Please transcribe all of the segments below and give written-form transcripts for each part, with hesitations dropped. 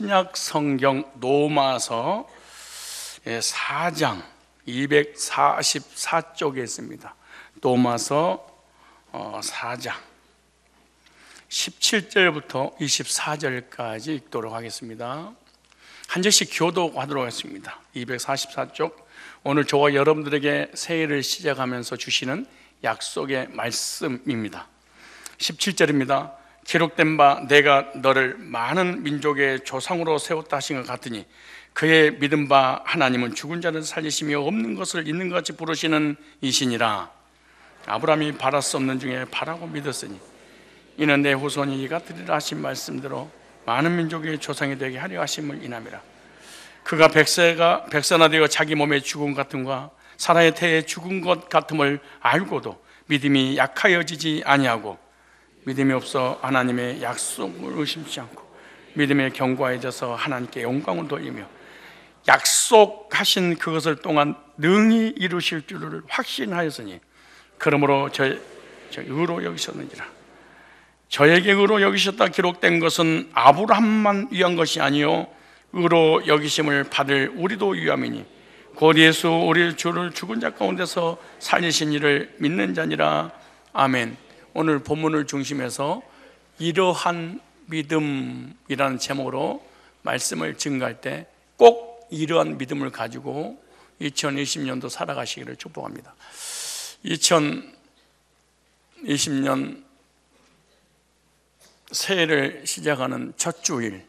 신약 성경 로마서 4장 244쪽에 있습니다. 로마서 4장 17절부터 24절까지 읽도록 하겠습니다. 한 절씩 교독하도록 하겠습니다. 244쪽, 오늘 저와 여러분들에게 새해를 시작하면서 주시는 약속의 말씀입니다. 17절입니다. 기록된 바 내가 너를 많은 민족의 조상으로 세웠다 하신 것 같으니 그의 믿은 바 하나님은 죽은 자를 살리시며 없는 것을 있는 것 같이 부르시는 이시니라. 아브라함이 바랄 수 없는 중에 바라고 믿었으니 이는 내 후손이 이가 드리라 하신 말씀대로 많은 민족의 조상이 되게 하려 하심을 인함이라. 그가 백선화되어 자기 몸의 죽음 같음과 사라의 태에 죽은 것 같음을 알고도 믿음이 약하여지지 아니하고 믿음이 없어 하나님의 약속을 의심치 않고 믿음에 견고해져서 하나님께 영광을 돌리며 약속하신 그것을 또한 능히 이루실 줄을 확신하였으니 그러므로 저 의로 여기셨느니라. 저에게 의로 여기셨다 기록된 것은 아브라함만 위한 것이 아니요 의로 여기심을 받을 우리도 위함이니 곧 예수 우리 주를 죽은 자 가운데서 살리신 이를 믿는 자니라. 아멘. 오늘 본문을 중심해서 이러한 믿음이라는 제목으로 말씀을 증거할 때 꼭 이러한 믿음을 가지고 2020년도 살아가시기를 축복합니다. 2020년 새해를 시작하는 첫 주일,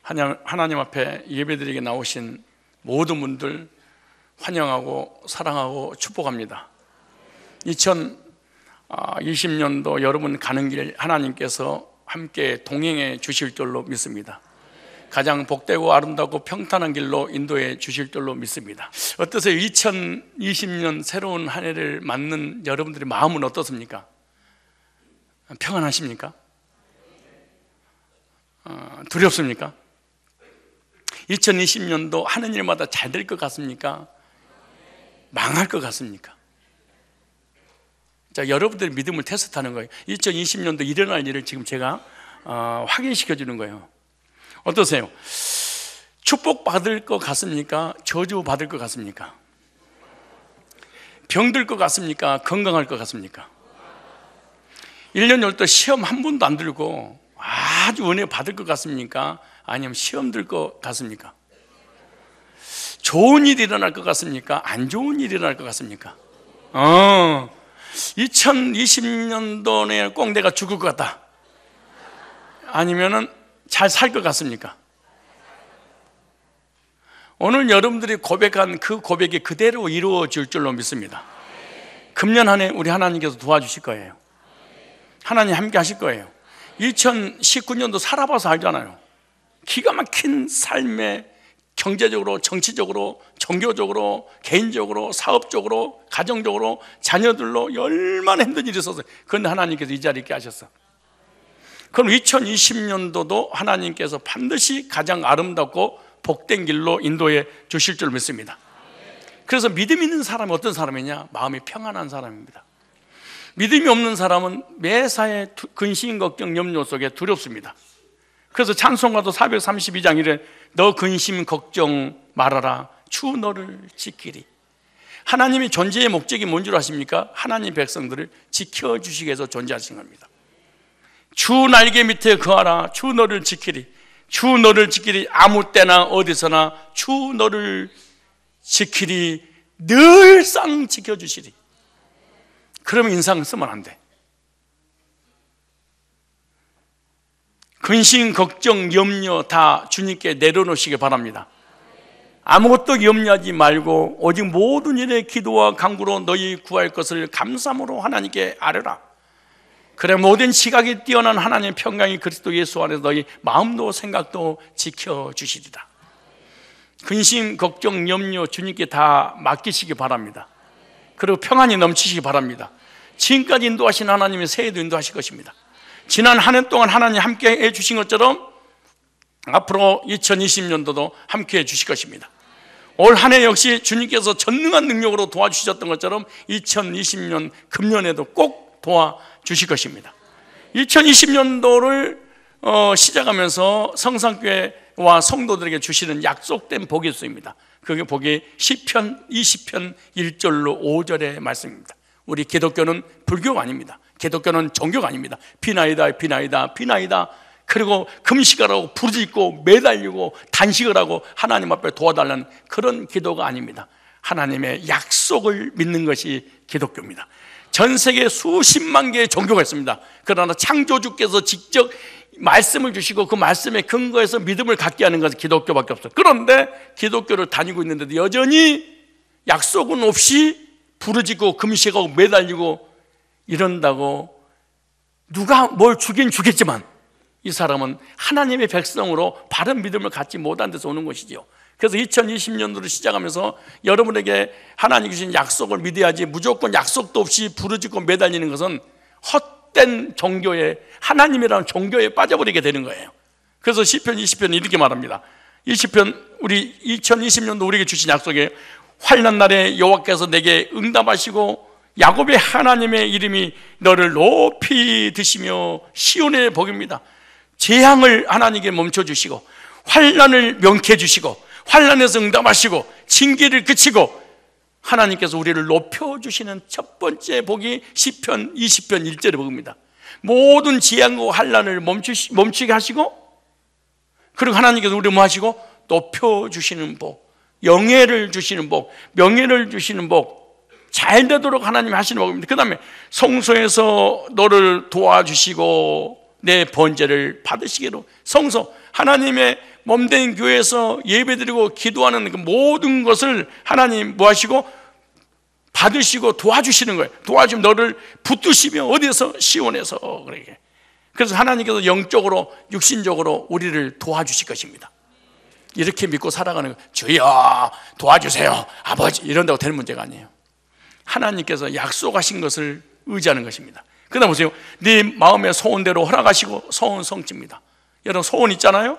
하나님 앞에 예배드리게 나오신 모든 분들 환영하고 사랑하고 축복합니다. 2020년도 여러분 가는 길 하나님께서 함께 동행해 주실 줄로 믿습니다. 가장 복되고 아름답고 평탄한 길로 인도해 주실 줄로 믿습니다. 어떠세요? 2020년 새로운 한 해를 맞는 여러분들의 마음은 어떻습니까? 평안하십니까? 두렵습니까? 2020년도 하는 일마다 잘 될 것 같습니까? 망할 것 같습니까? 자, 여러분들의 믿음을 테스트하는 거예요. 2020년도 일어날 일을 지금 제가 확인시켜 주는 거예요. 어떠세요? 축복받을 것 같습니까? 저주받을 것 같습니까? 병들 것 같습니까? 건강할 것 같습니까? 1년 열도 시험 한 번도 안 들고 아주 은혜 받을 것 같습니까? 아니면 시험 들 것 같습니까? 좋은 일이 일어날 것 같습니까? 안 좋은 일이 일어날 것 같습니까? 2020년도 내에 꼭 내가 죽을 것 같다, 아니면은 잘 살 것 같습니까? 오늘 여러분들이 고백한 그 고백이 그대로 이루어질 줄로 믿습니다. 금년 한 해 우리 하나님께서 도와주실 거예요. 하나님 함께 하실 거예요. 2019년도 살아봐서 알잖아요. 기가 막힌 삶에 경제적으로, 정치적으로, 종교적으로, 개인적으로, 사업적으로, 가정적으로, 자녀들로 얼마나 힘든 일이 있었어요. 그런데 하나님께서 이 자리에 있게 하셨어. 그럼 2020년도도 하나님께서 반드시 가장 아름답고 복된 길로 인도해 주실 줄 믿습니다. 그래서 믿음 있는 사람이 어떤 사람이냐? 마음이 평안한 사람입니다. 믿음이 없는 사람은 매사에 근심, 걱정, 염려 속에 두렵습니다. 그래서 찬송가도 432장 1에 너 근심, 걱정 말아라 주 너를 지키리. 하나님의 존재의 목적이 뭔 줄 아십니까? 하나님 백성들을 지켜주시기 위해서 존재하신 겁니다. 주 날개 밑에 거하라 주 너를 지키리. 주 너를 지키리. 아무 때나 어디서나 주 너를 지키리. 늘상 지켜주시리. 그러면 인상 쓰면 안 돼. 근심, 걱정, 염려 다 주님께 내려놓으시기 바랍니다. 아무것도 염려하지 말고 오직 모든 일에 기도와 간구로 너희 구할 것을 감사함으로 하나님께 아뢰라. 그래 모든 시각이 뛰어난 하나님의 평강이 그리스도 예수 안에서 너희 마음도 생각도 지켜주시리라. 근심, 걱정, 염려 주님께 다 맡기시기 바랍니다. 그리고 평안이 넘치시기 바랍니다. 지금까지 인도하신 하나님의 새해도 인도하실 것입니다. 지난 한 해 동안 하나님 함께 해주신 것처럼 앞으로 2020년도도 함께 해주실 것입니다. 올 한 해 역시 주님께서 전능한 능력으로 도와주셨던 것처럼 2020년 금년에도 꼭 도와주실 것입니다. 2020년도를 시작하면서 성산교회 하나님과 성도들에게 주시는 약속된 복이 있습니다. 그게 복이 시편 20편 1절로 5절의 말씀입니다. 우리 기독교는 불교가 아닙니다. 기독교는 종교가 아닙니다. 비나이다 비나이다 비나이다, 그리고 금식하라고 부르짖고 매달리고 단식을 하고 하나님 앞에 도와달라는 그런 기도가 아닙니다. 하나님의 약속을 믿는 것이 기독교입니다. 전 세계에 수십만 개의 종교가 있습니다. 그러나 창조주께서 직접 말씀을 주시고 그 말씀에 근거해서 믿음을 갖게 하는 것은 기독교밖에 없어요. 그런데 기독교를 다니고 있는데도 여전히 약속은 없이 부르짖고 금식하고 매달리고 이런다고, 누가 뭘 주긴 주겠지만 이 사람은 하나님의 백성으로 바른 믿음을 갖지 못한 데서 오는 것이죠. 그래서 2020년도를 시작하면서 여러분에게 하나님이 주신 약속을 믿어야지, 무조건 약속도 없이 부르짖고 매달리는 것은 헛된 종교에, 하나님이라는 종교에 빠져버리게 되는 거예요. 그래서 시편 20편 이렇게 말합니다. 20편, 우리 2020년도 우리에게 주신 약속에, 환난 날에 여호와께서 내게 응답하시고 야곱의 하나님의 이름이 너를 높이 드시며 시온의 복입니다. 재앙을 하나님께 멈춰주시고 환난을 명쾌해 주시고 환난에서 응답하시고 징계를 그치고 하나님께서 우리를 높여주시는 첫 번째 복이 시편 20편 1절의 복입니다. 모든 재앙과 환난을 멈추게 하시고, 그리고 하나님께서 우리를 뭐 하시고 높여주시는 복, 영예를 주시는 복, 명예를 주시는 복, 잘 되도록 하나님이 하시는 복입니다. 그 다음에 성소에서 너를 도와주시고 내 번제를 받으시기로. 성소, 하나님의 몸된 교회에서 예배드리고 기도하는 그 모든 것을 하나님 뭐 하시고 받으시고 도와주시는 거예요. 도와주면 너를 붙드시며, 어디에서? 시온에서. 그래서 하나님께서 영적으로 육신적으로 우리를 도와주실 것입니다. 이렇게 믿고 살아가는 거예요. 주여 도와주세요 아버지, 이런다고 되는 문제가 아니에요. 하나님께서 약속하신 것을 의지하는 것입니다. 그 다음 보세요. 네 마음의 소원대로 허락하시고, 소원 성취입니다. 여러분 소원 있잖아요.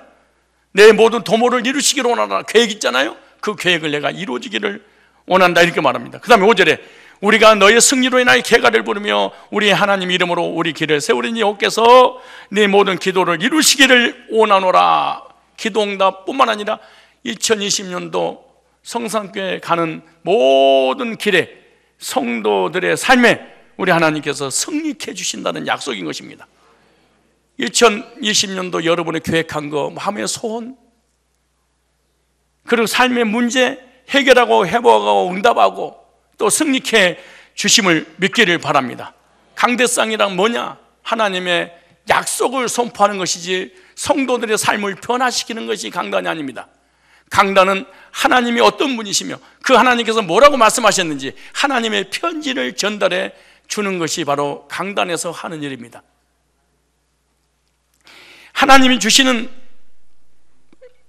내 모든 도모를 이루시기를 원하나 계획 있잖아요. 그 계획을 내가 이루어지기를 원한다, 이렇게 말합니다. 그 다음에 5절에 우리가 너의 승리로 인하여 개가를 부르며 우리 하나님 이름으로 우리 길을 세우리니 여호와께서 네 모든 기도를 이루시기를 원하노라. 기도응답뿐만 아니라 2020년도 성산교회 가는 모든 길에 성도들의 삶에 우리 하나님께서 승리케 주신다는 약속인 것입니다. 2020년도 여러분이 계획한 거, 마음의 소원, 그리고 삶의 문제 해결하고 회복하고 응답하고 또 승리케 주심을 믿기를 바랍니다. 강대상이란 뭐냐? 하나님의 약속을 선포하는 것이지 성도들의 삶을 변화시키는 것이 강단이 아닙니다. 강단은 하나님이 어떤 분이시며 그 하나님께서 뭐라고 말씀하셨는지 하나님의 편지를 전달해 주는 것이 바로 강단에서 하는 일입니다. 하나님이 주시는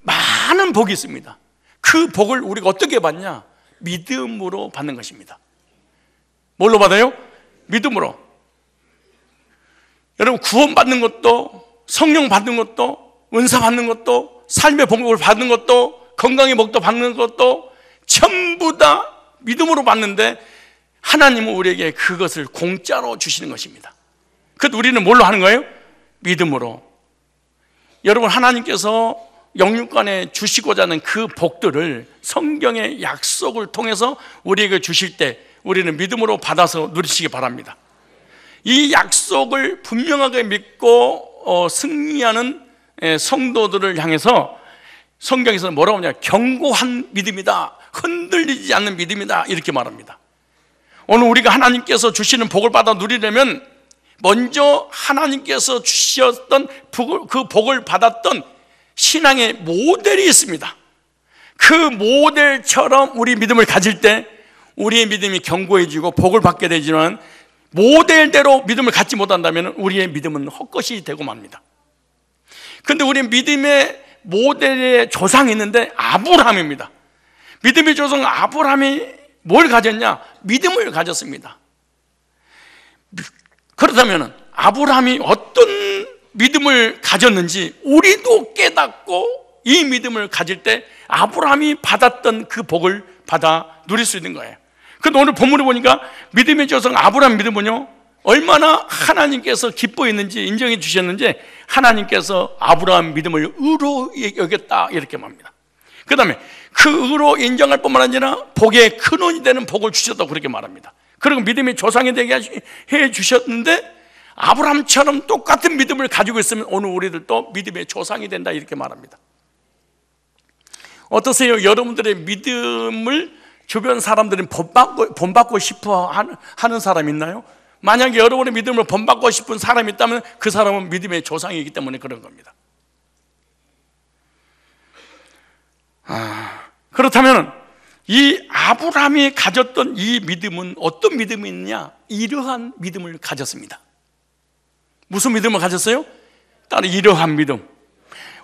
많은 복이 있습니다. 그 복을 우리가 어떻게 받냐? 믿음으로 받는 것입니다. 뭘로 받아요? 믿음으로. 여러분 구원 받는 것도, 성령 받는 것도, 은사 받는 것도, 삶의 복을 받는 것도, 건강의 복도 받는 것도 전부 다 믿음으로 받는데 하나님은 우리에게 그것을 공짜로 주시는 것입니다. 그래도 우리는 뭘로 하는 거예요? 믿음으로. 여러분 하나님께서 영육간에 주시고자 하는 그 복들을 성경의 약속을 통해서 우리에게 주실 때 우리는 믿음으로 받아서 누리시기 바랍니다. 이 약속을 분명하게 믿고 승리하는 성도들을 향해서 성경에서는 뭐라고 하냐? 견고한 믿음이다, 흔들리지 않는 믿음이다, 이렇게 말합니다. 오늘 우리가 하나님께서 주시는 복을 받아 누리려면 먼저 하나님께서 주셨던 그 복을 받았던 신앙의 모델이 있습니다. 그 모델처럼 우리 믿음을 가질 때 우리의 믿음이 견고해지고 복을 받게 되지만, 모델대로 믿음을 갖지 못한다면 우리의 믿음은 헛것이 되고 맙니다. 그런데 우리 믿음의 모델의 조상이 있는데 아브라함입니다. 믿음의 조상 아브라함이 뭘 가졌냐? 믿음을 가졌습니다. 그렇다면 아브라함이 어떤 믿음을 가졌는지 우리도 깨닫고 이 믿음을 가질 때 아브라함이 받았던 그 복을 받아 누릴 수 있는 거예요. 그런데 오늘 본문을 보니까 믿음의 조상 아브라함 믿음은요, 얼마나 하나님께서 기뻐했는지 인정해 주셨는지 하나님께서 아브라함 믿음을 의로 여겼다 이렇게 말합니다. 그 다음에 그 의로 인정할 뿐만 아니라 복의 근원이 되는 복을 주셨다고 그렇게 말합니다. 그리고 믿음의 조상이 되게 해 주셨는데 아브라함처럼 똑같은 믿음을 가지고 있으면 오늘 우리들도 믿음의 조상이 된다 이렇게 말합니다. 어떠세요? 여러분들의 믿음을 주변 사람들은 본받고 싶어 하는 사람 있나요? 만약에 여러분의 믿음을 본받고 싶은 사람이 있다면 그 사람은 믿음의 조상이기 때문에 그런 겁니다. 그렇다면 이 아브라함이 가졌던 이 믿음은 어떤 믿음이 있냐? 이러한 믿음을 가졌습니다. 무슨 믿음을 가졌어요? 따로 이러한 믿음.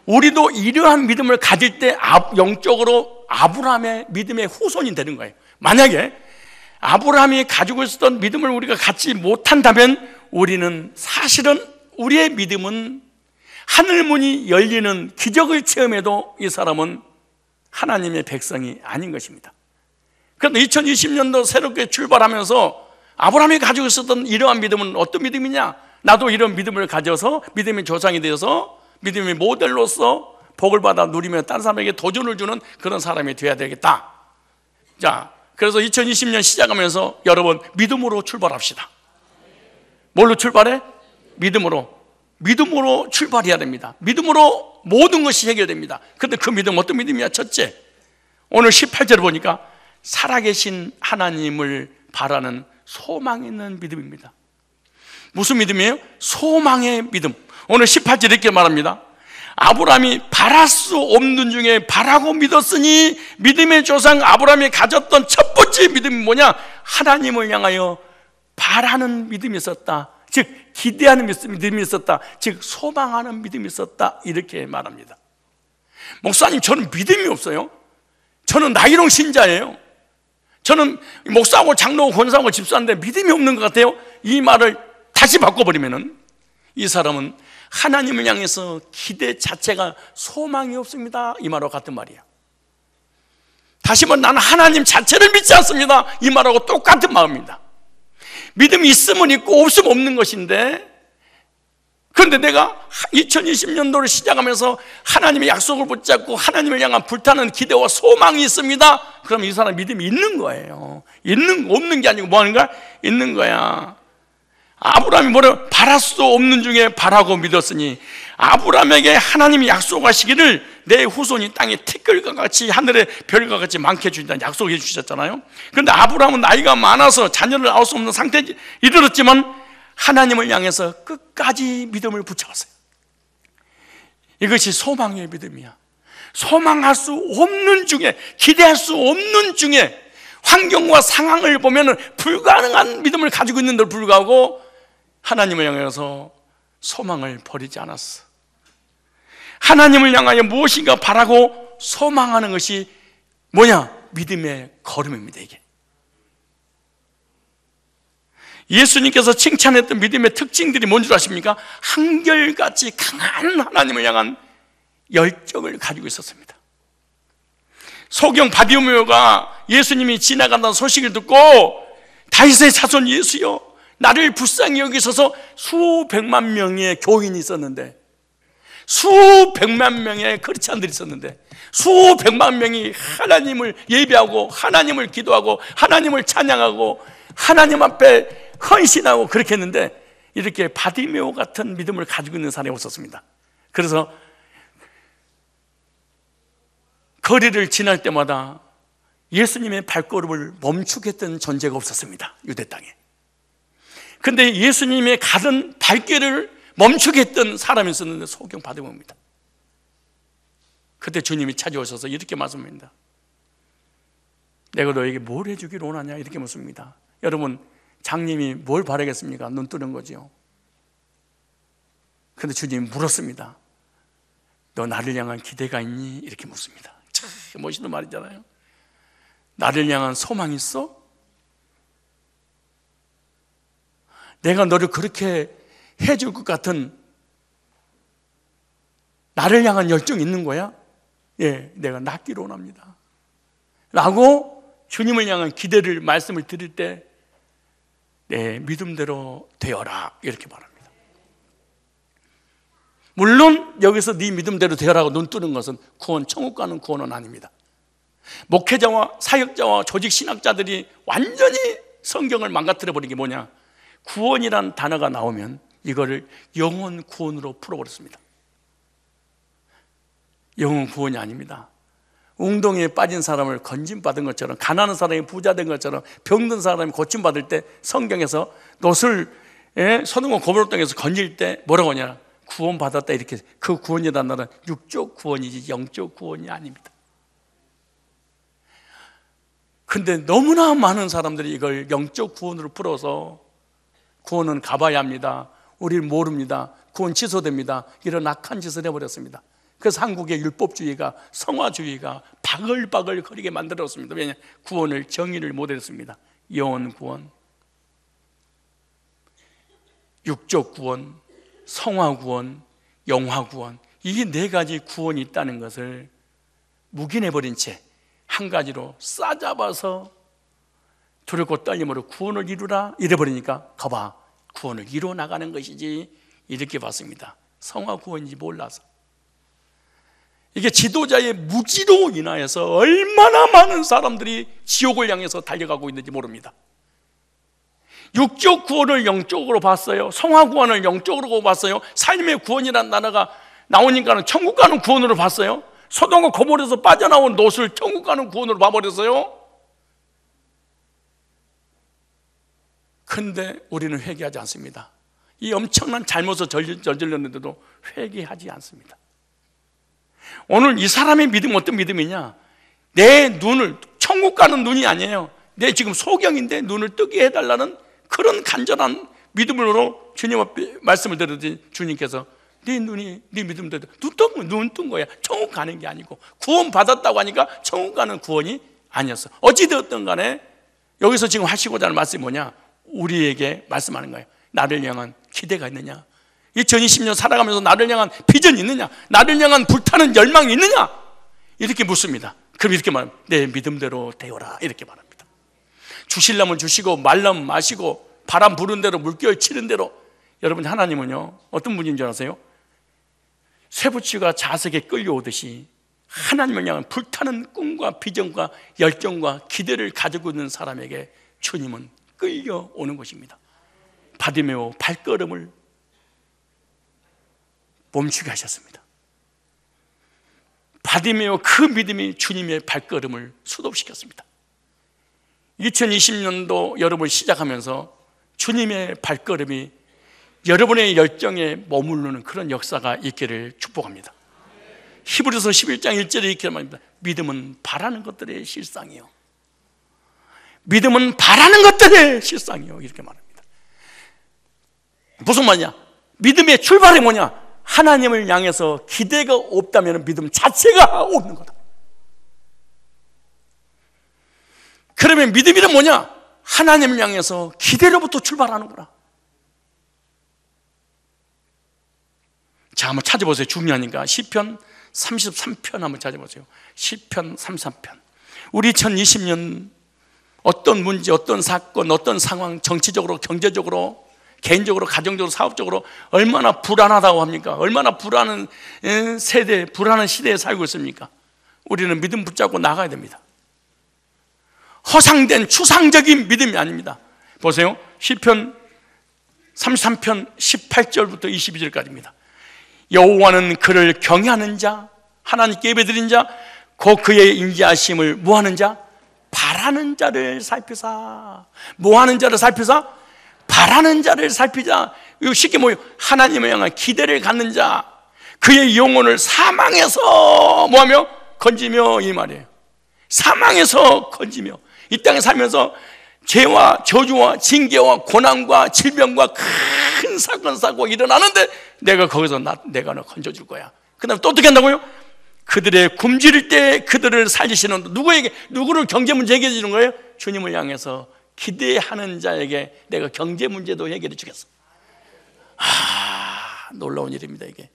우리도 이러한 믿음을 가질 때 영적으로 아브라함의 믿음의 후손이 되는 거예요. 만약에 아브라함이 가지고 있었던 믿음을 우리가 갖지 못한다면 우리는 사실은 우리의 믿음은 하늘문이 열리는 기적을 체험해도 이 사람은 하나님의 백성이 아닌 것입니다. 그런데 2020년도 새롭게 출발하면서 아브라함이 가지고 있었던 이러한 믿음은 어떤 믿음이냐? 나도 이런 믿음을 가져서 믿음의 조상이 되어서 믿음의 모델로서 복을 받아 누리며 다른 사람에게 도전을 주는 그런 사람이 되어야 되겠다. 자, 그래서 2020년 시작하면서 여러분 믿음으로 출발합시다. 뭘로 출발해? 믿음으로 출발해야 됩니다. 믿음으로 모든 것이 해결됩니다. 그런데 그 믿음 어떤 믿음이야? 첫째, 오늘 18절을 보니까 살아계신 하나님을 바라는 소망 있는 믿음입니다. 무슨 믿음이에요? 소망의 믿음. 오늘 18절 이렇게 말합니다. 아브라함이 바랄 수 없는 중에 바라고 믿었으니 믿음의 조상 아브라함이 가졌던 첫 번째 믿음이 뭐냐? 하나님을 향하여 바라는 믿음이 있었다. 즉 기대하는 믿음이 있었다. 즉 소망하는 믿음이 있었다. 이렇게 말합니다. 목사님, 저는 믿음이 없어요. 저는 나이롱 신자예요. 저는 목사하고 장로하고 권사하고 집사인데 믿음이 없는 것 같아요. 이 말을 다시 바꿔버리면은 이 사람은 하나님을 향해서 기대 자체가 소망이 없습니다. 이 말과 같은 말이야. 다시 한번 나는 하나님 자체를 믿지 않습니다. 이 말하고 똑같은 마음입니다. 믿음이 있으면 있고 없으면 없는 것인데, 그런데 내가 2020년도를 시작하면서 하나님의 약속을 붙잡고 하나님을 향한 불타는 기대와 소망이 있습니다. 그럼 이 사람 믿음이 있는 거예요. 없는 게 아니고 뭐 하는 거야? 있는 거야. 아브라함이 뭐래요? 바랄 수 없는 중에 바라고 믿었으니 아브라함에게 하나님이 약속하시기를 내 후손이 땅에 티끌과 같이 하늘의 별과 같이 많게 해준다는 약속해 주셨잖아요. 그런데 아브라함은 나이가 많아서 자녀를 낳을 수 없는 상태에 이르렀지만 하나님을 향해서 끝까지 믿음을 붙잡았어요. 이것이 소망의 믿음이야. 소망할 수 없는 중에, 기대할 수 없는 중에 환경과 상황을 보면 불가능한 믿음을 가지고 있는데도 불구하고 하나님을 향해서 소망을 버리지 않았어. 하나님을 향하여 무엇인가 바라고 소망하는 것이 뭐냐? 믿음의 걸음입니다. 이게 예수님께서 칭찬했던 믿음의 특징들이 뭔 줄 아십니까? 한결같이 강한 하나님을 향한 열정을 가지고 있었습니다. 소경 바디메오가 예수님이 지나간다는 소식을 듣고 다윗의 자손 예수여 나를 불쌍히 여기셔서 수백만 명의 교인이 있었는데, 수백만 명의 크리스찬들이 있었는데 수백만 명이 하나님을 예배하고 하나님을 기도하고 하나님을 찬양하고 하나님 앞에 헌신하고 그렇게 했는데 이렇게 바디메오 같은 믿음을 가지고 있는 사람이 없었습니다. 그래서 거리를 지날 때마다 예수님의 발걸음을 멈추게 했던 존재가 없었습니다. 유대 땅에. 그런데 예수님의 가던 발길을 멈추게 했던 사람이 있었는데 소경 바디메오입니다. 그때 주님이 찾아오셔서 이렇게 말씀합니다. 내가 너에게 뭘 해주기를 원하냐 이렇게 묻습니다. 여러분, 장님이 뭘 바라겠습니까? 눈 뜨는 거죠. 그런데 주님이 물었습니다. 너 나를 향한 기대가 있니? 이렇게 묻습니다. 참 멋있는 말이잖아요. 나를 향한 소망이 있어? 내가 너를 그렇게 해줄 것 같은 나를 향한 열정이 있는 거야? 예, 내가 낫기를 원합니다 라고 주님을 향한 기대를 말씀을 드릴 때 내 믿음대로 되어라 이렇게 말합니다. 물론 여기서 네 믿음대로 되어라고 눈 뜨는 것은 구원, 천국 가는 구원은 아닙니다. 목회자와 사역자와 조직 신학자들이 완전히 성경을 망가뜨려 버린 게 뭐냐, 구원이란 단어가 나오면 이거를 영혼 구원으로 풀어버렸습니다. 영혼 구원이 아닙니다. 웅덩이에 빠진 사람을 건짐받은 것처럼, 가난한 사람이 부자 된 것처럼, 병든 사람이 고침받을 때 성경에서 롯을 소돔과 고모라 땅에서 건질 때 뭐라고 하냐, 구원받았다 이렇게. 그 구원이라는 말은 육적 구원이지 영적 구원이 아닙니다. 근데 너무나 많은 사람들이 이걸 영적 구원으로 풀어서 구원은 가봐야 합니다, 우리를 모릅니다, 구원 취소됩니다, 이런 악한 짓을 해버렸습니다. 그래서 한국의 율법주의가, 성화주의가 바글바글 거리게 만들었습니다. 왜냐? 구원을, 정의를 못했습니다. 영혼 구원, 육적 구원, 성화 구원, 영화 구원, 이 네 가지 구원이 있다는 것을 묵인해버린 채 한 가지로 싸잡아서 두렵고 떨림으로 구원을 이루라 이래버리니까 거봐, 구원을 이루어 나가는 것이지 이렇게 봤습니다. 성화 구원인지 몰라서. 이게 지도자의 무지로 인하여서 얼마나 많은 사람들이 지옥을 향해서 달려가고 있는지 모릅니다. 육적 구원을 영적으로 봤어요. 성화 구원을 영적으로 봤어요. 삶의 구원이라는 단어가 나오니까는 천국 가는 구원으로 봤어요. 소돔과 고모라에서 빠져나온 롯을 천국 가는 구원으로 봐버렸어요. 근데 우리는 회개하지 않습니다. 이 엄청난 잘못을 저질렀는데도 회개하지 않습니다. 오늘 이 사람의 믿음은 어떤 믿음이냐, 내 눈을, 천국 가는 눈이 아니에요, 내 지금 소경인데 눈을 뜨게 해달라는 그런 간절한 믿음으로 주님 앞에 말씀을 들었더니 주님께서 네 눈이, 네 믿음대로 눈 뜬 거야. 천국 가는 게 아니고, 구원 받았다고 하니까 천국 가는 구원이 아니었어. 어찌되었든 간에 여기서 지금 하시고자 하는 말씀이 뭐냐, 우리에게 말씀하는 거예요. 나를 향한 기대가 있느냐, 2020년 살아가면서 나를 향한 비전이 있느냐, 나를 향한 불타는 열망이 있느냐, 이렇게 묻습니다. 그럼 이렇게 말합니다. 내 믿음대로 되어라 이렇게 말합니다. 주실라면 주시고 말라면 마시고 바람 부는 대로 물결 치는 대로. 여러분, 하나님은요 어떤 분인 줄 아세요? 쇠붙이가 자석에 끌려오듯이 하나님을 향한 불타는 꿈과 비전과 열정과 기대를 가지고 있는 사람에게 주님은 끌려오는 것입니다. 바디메오 발걸음을 멈추게 하셨습니다. 바디메오 그 믿음이 주님의 발걸음을 수동시켰습니다. 2020년도 여러분 시작하면서 주님의 발걸음이 여러분의 열정에 머무르는 그런 역사가 있기를 축복합니다. 히브리서 11장 1절에 이렇게 말합니다. 믿음은 바라는 것들의 실상이요, 믿음은 바라는 것들의 실상이요, 이렇게 말합니다. 무슨 말이냐, 믿음의 출발이 뭐냐, 하나님을 향해서 기대가 없다면 믿음 자체가 없는 거다. 그러면 믿음이란 뭐냐, 하나님을 향해서 기대로부터 출발하는 거라. 자, 한번 찾아보세요. 중요하니까. 시편 33편 한번 찾아보세요. 시편 33편. 우리 2020년 어떤 문제, 어떤 사건, 어떤 상황, 정치적으로, 경제적으로, 개인적으로, 가정적으로, 사업적으로 얼마나 불안하다고 합니까? 얼마나 불안한 세대, 불안한 시대에 살고 있습니까? 우리는 믿음 붙잡고 나가야 됩니다. 허상된 추상적인 믿음이 아닙니다. 보세요. 시편 33편 18절부터 22절까지입니다. 여호와는 그를 경외하는 자, 하나님께 예배드린 자, 곧 그의 인자하심을 뭐하는 자? 바라는 자를 살피사. 뭐하는 자를 살피사? 바라는 자를 살피자. 이거 쉽게 뭐예요? 하나님을 향한 기대를 갖는 자, 그의 영혼을 사망에서 뭐하며? 건지며, 이 말이에요. 사망에서 건지며. 이 땅에 살면서 죄와 저주와 징계와 고난과 질병과 큰 사건 사고가 일어나는데 내가 거기서 내가 너 건져줄 거야. 그 다음에 또 어떻게 한다고요? 그들의 굶주릴 때 그들을 살리시는, 누구에게, 누구를 경제 문제 해결해 주는 거예요? 주님을 향해서 기대하는 자에게 내가 경제 문제도 해결해 주겠어. 놀라운 일입니다, 이게.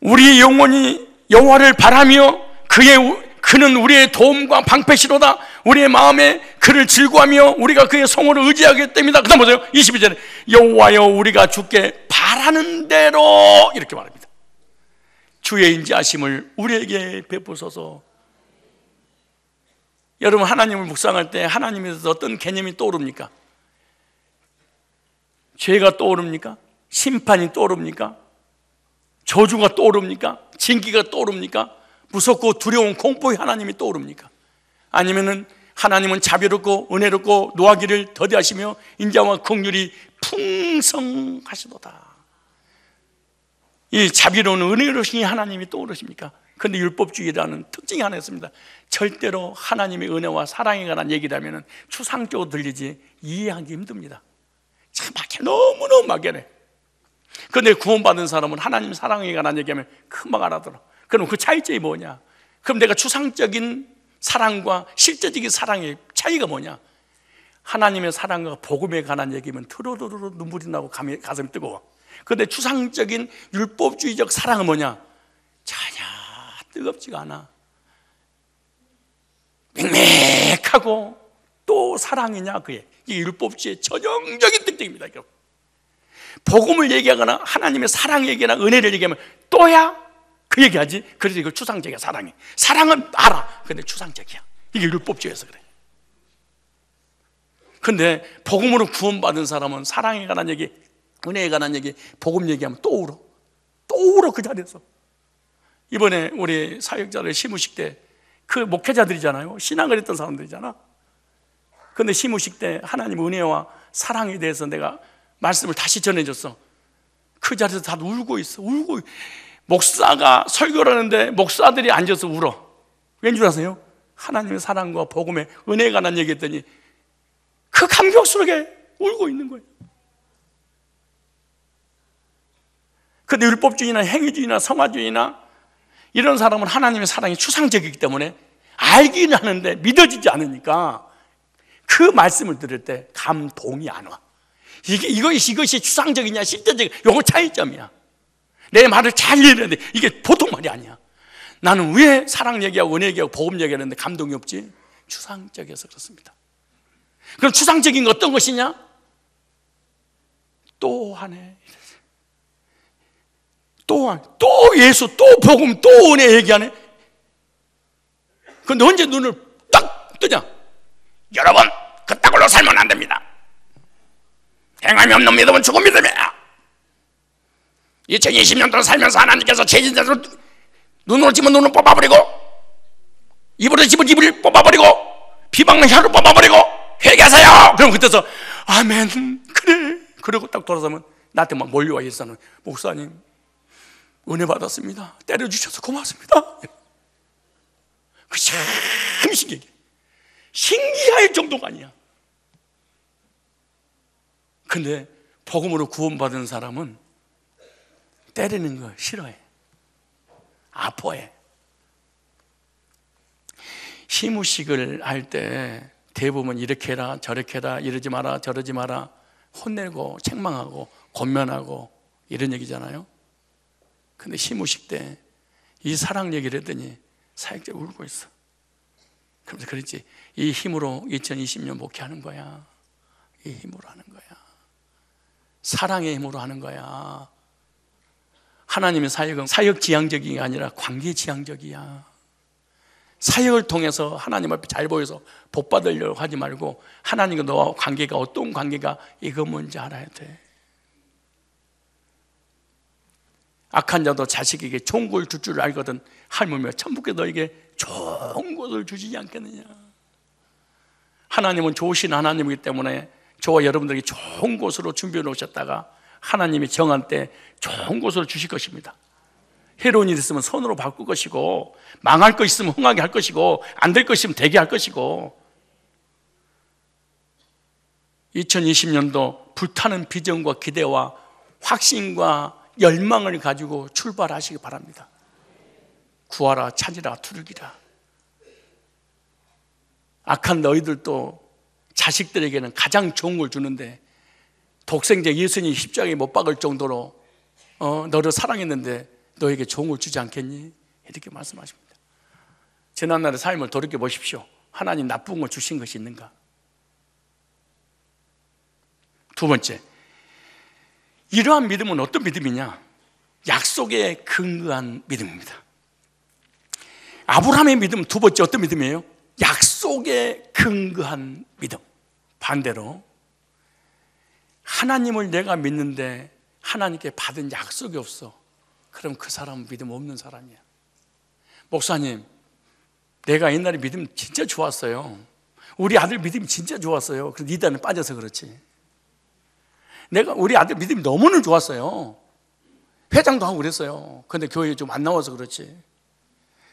우리의 영혼이 여호와를 바라며 그는 우리의 도움과 방패시로다. 우리의 마음에 그를 즐거워하며 우리가 그의 성호를 의지하게 됩니다. 그 다음 보세요. 22절에 여호와여 우리가 주께 바라는 대로 이렇게 말합니다. 주의 인자하심을 우리에게 베푸소서. 여러분, 하나님을 묵상할 때 하나님에 대해서 어떤 개념이 떠오릅니까? 죄가 떠오릅니까? 심판이 떠오릅니까? 저주가 떠오릅니까? 징계가 떠오릅니까? 무섭고 두려운 공포의 하나님이 떠오릅니까? 아니면은 하나님은 자비롭고 은혜롭고 노하기를 더디하시며 인자와 긍휼이 풍성하시도다. 이 자비로운 은혜로우신 하나님이 떠오르십니까? 그런데 율법주의라는 특징이 하나 있습니다. 절대로 하나님의 은혜와 사랑에 관한 얘기라면 추상적으로 들리지 이해하기 힘듭니다. 참 막혀, 너무너무 막연해. 그런데 구원받은 사람은 하나님 사랑에 관한 얘기하면 금방 알아들어. 그럼 그 차이점이 뭐냐? 그럼 내가 추상적인 사랑과 실제적인 사랑의 차이가 뭐냐? 하나님의 사랑과 복음에 관한 얘기면 트로르르 눈물이 나고 가슴이 뜨거워. 그런데 추상적인 율법주의적 사랑은 뭐냐? 전혀 뜨겁지가 않아. 맹맹하고 또 사랑이냐 그게. 이게 율법주의의 전형적인 특징입니다. 복음을 얘기하거나 하나님의 사랑 얘기나 은혜를 얘기하면 또야? 그 얘기하지. 그래서 이거 추상적이야. 사랑이. 사랑은 알아. 근데 추상적이야. 이게 율법주의에서 그래. 근데 복음으로 구원받은 사람은 사랑에 관한 얘기, 은혜에 관한 얘기, 복음 얘기하면 또 울어. 또 울어 그 자리에서. 이번에 우리 사역자들 시무식 때 그 목회자들이잖아요. 신앙을 했던 사람들이잖아. 근데 시무식 때 하나님 은혜와 사랑에 대해서 내가 말씀을 다시 전해줬어. 그 자리에서 다들 울고 있어. 울고. 목사가 설교를 하는데 목사들이 앉아서 울어. 왠 줄 아세요? 하나님의 사랑과 복음의 은혜에 관한 얘기했더니 그 감격스럽게 울고 있는 거예요. 근데 율법주의나 행위주의나 성화주의나 이런 사람은 하나님의 사랑이 추상적이기 때문에 알기는 하는데 믿어지지 않으니까 그 말씀을 들을 때 감동이 안 와. 이것이 추상적이냐 실제적이냐 이거 차이점이야. 내 말을 잘 이해해야 돼. 이게 보통 말이 아니야. 나는 왜 사랑 얘기하고 은혜 얘기하고 복음 얘기하는데 감동이 없지? 추상적이어서 그렇습니다. 그럼 추상적인 건 어떤 것이냐? 또 하네. 또 예수, 또 복음, 또 은혜 얘기하네. 근데 언제 눈을 딱 뜨냐? 여러분, 그따구로 살면 안 됩니다. 행함이 없는 믿음은 죽은 믿음이야. 2020년도를 살면서 하나님께서 죄진자로 눈으로 집은 눈을 뽑아버리고 입으로 집은 입을 뽑아버리고 비방는 혀를 뽑아버리고 회개하세요. 그럼 그때서 아멘 그래. 그리고 딱 돌아서면 나한테 막 몰려와 있어는 목사님 은혜 받았습니다. 때려주셔서 고맙습니다. 그 참 신기해. 신기할 정도가 아니야. 근데 복음으로 구원받은 사람은 때리는 거 싫어해. 아파해. 시무식을 할 때 대부분 이렇게 해라 저렇게 해라 이러지 마라 저러지 마라 혼내고 책망하고 권면하고 이런 얘기잖아요. 근데 시무식 때 이 사랑 얘기를 했더니 사역자 울고 있어. 그러면서 그랬지. 이 힘으로 2020년 목회하는 거야. 이 힘으로 하는 거야. 사랑의 힘으로 하는 거야. 하나님의 사역은 사역 지향적이 아니라 관계 지향적이야. 사역을 통해서 하나님 앞에 잘 보여서 복 받으려고 하지 말고 하나님과 너와 관계가 어떤 관계가 이거 뭔지 알아야 돼. 악한 자도 자식에게 좋은 걸 줄 줄 알거든 하물며 천국에 너에게 좋은 것을 주지 않겠느냐. 하나님은 좋으신 하나님이기 때문에 저와 여러분들에게 좋은 곳으로 준비해 놓으셨다가 하나님이 정한 때 좋은 곳으로 주실 것입니다. 해로운 일 있으면 선으로 바꿀 것이고 망할 것 있으면 흥하게 할 것이고 안 될 것 있으면 되게 할 것이고 2020년도 불타는 비전과 기대와 확신과 열망을 가지고 출발하시기 바랍니다. 구하라 찾으라 두들기라. 악한 너희들도 자식들에게는 가장 좋은 걸 주는데 독생자 예수님 십자가에 못 박을 정도로 너를 사랑했는데 너에게 좋은 걸 주지 않겠니? 이렇게 말씀하십니다. 지난날의 삶을 돌이켜 보십시오. 하나님 나쁜 거 주신 것이 있는가? 두 번째, 이러한 믿음은 어떤 믿음이냐? 약속에 근거한 믿음입니다. 아브라함의 믿음은 두 번째 어떤 믿음이에요? 약속에 근거한 믿음. 반대로 하나님을 내가 믿는데 하나님께 받은 약속이 없어. 그럼 그 사람은 믿음 없는 사람이야. 목사님, 내가 옛날에 믿음 진짜 좋았어요. 우리 아들 믿음이 진짜 좋았어요. 그래서 이단에 빠져서 그렇지. 우리 아들 믿음이 너무는 좋았어요. 회장도 하고 그랬어요. 근데 교회에 좀 안 나와서 그렇지.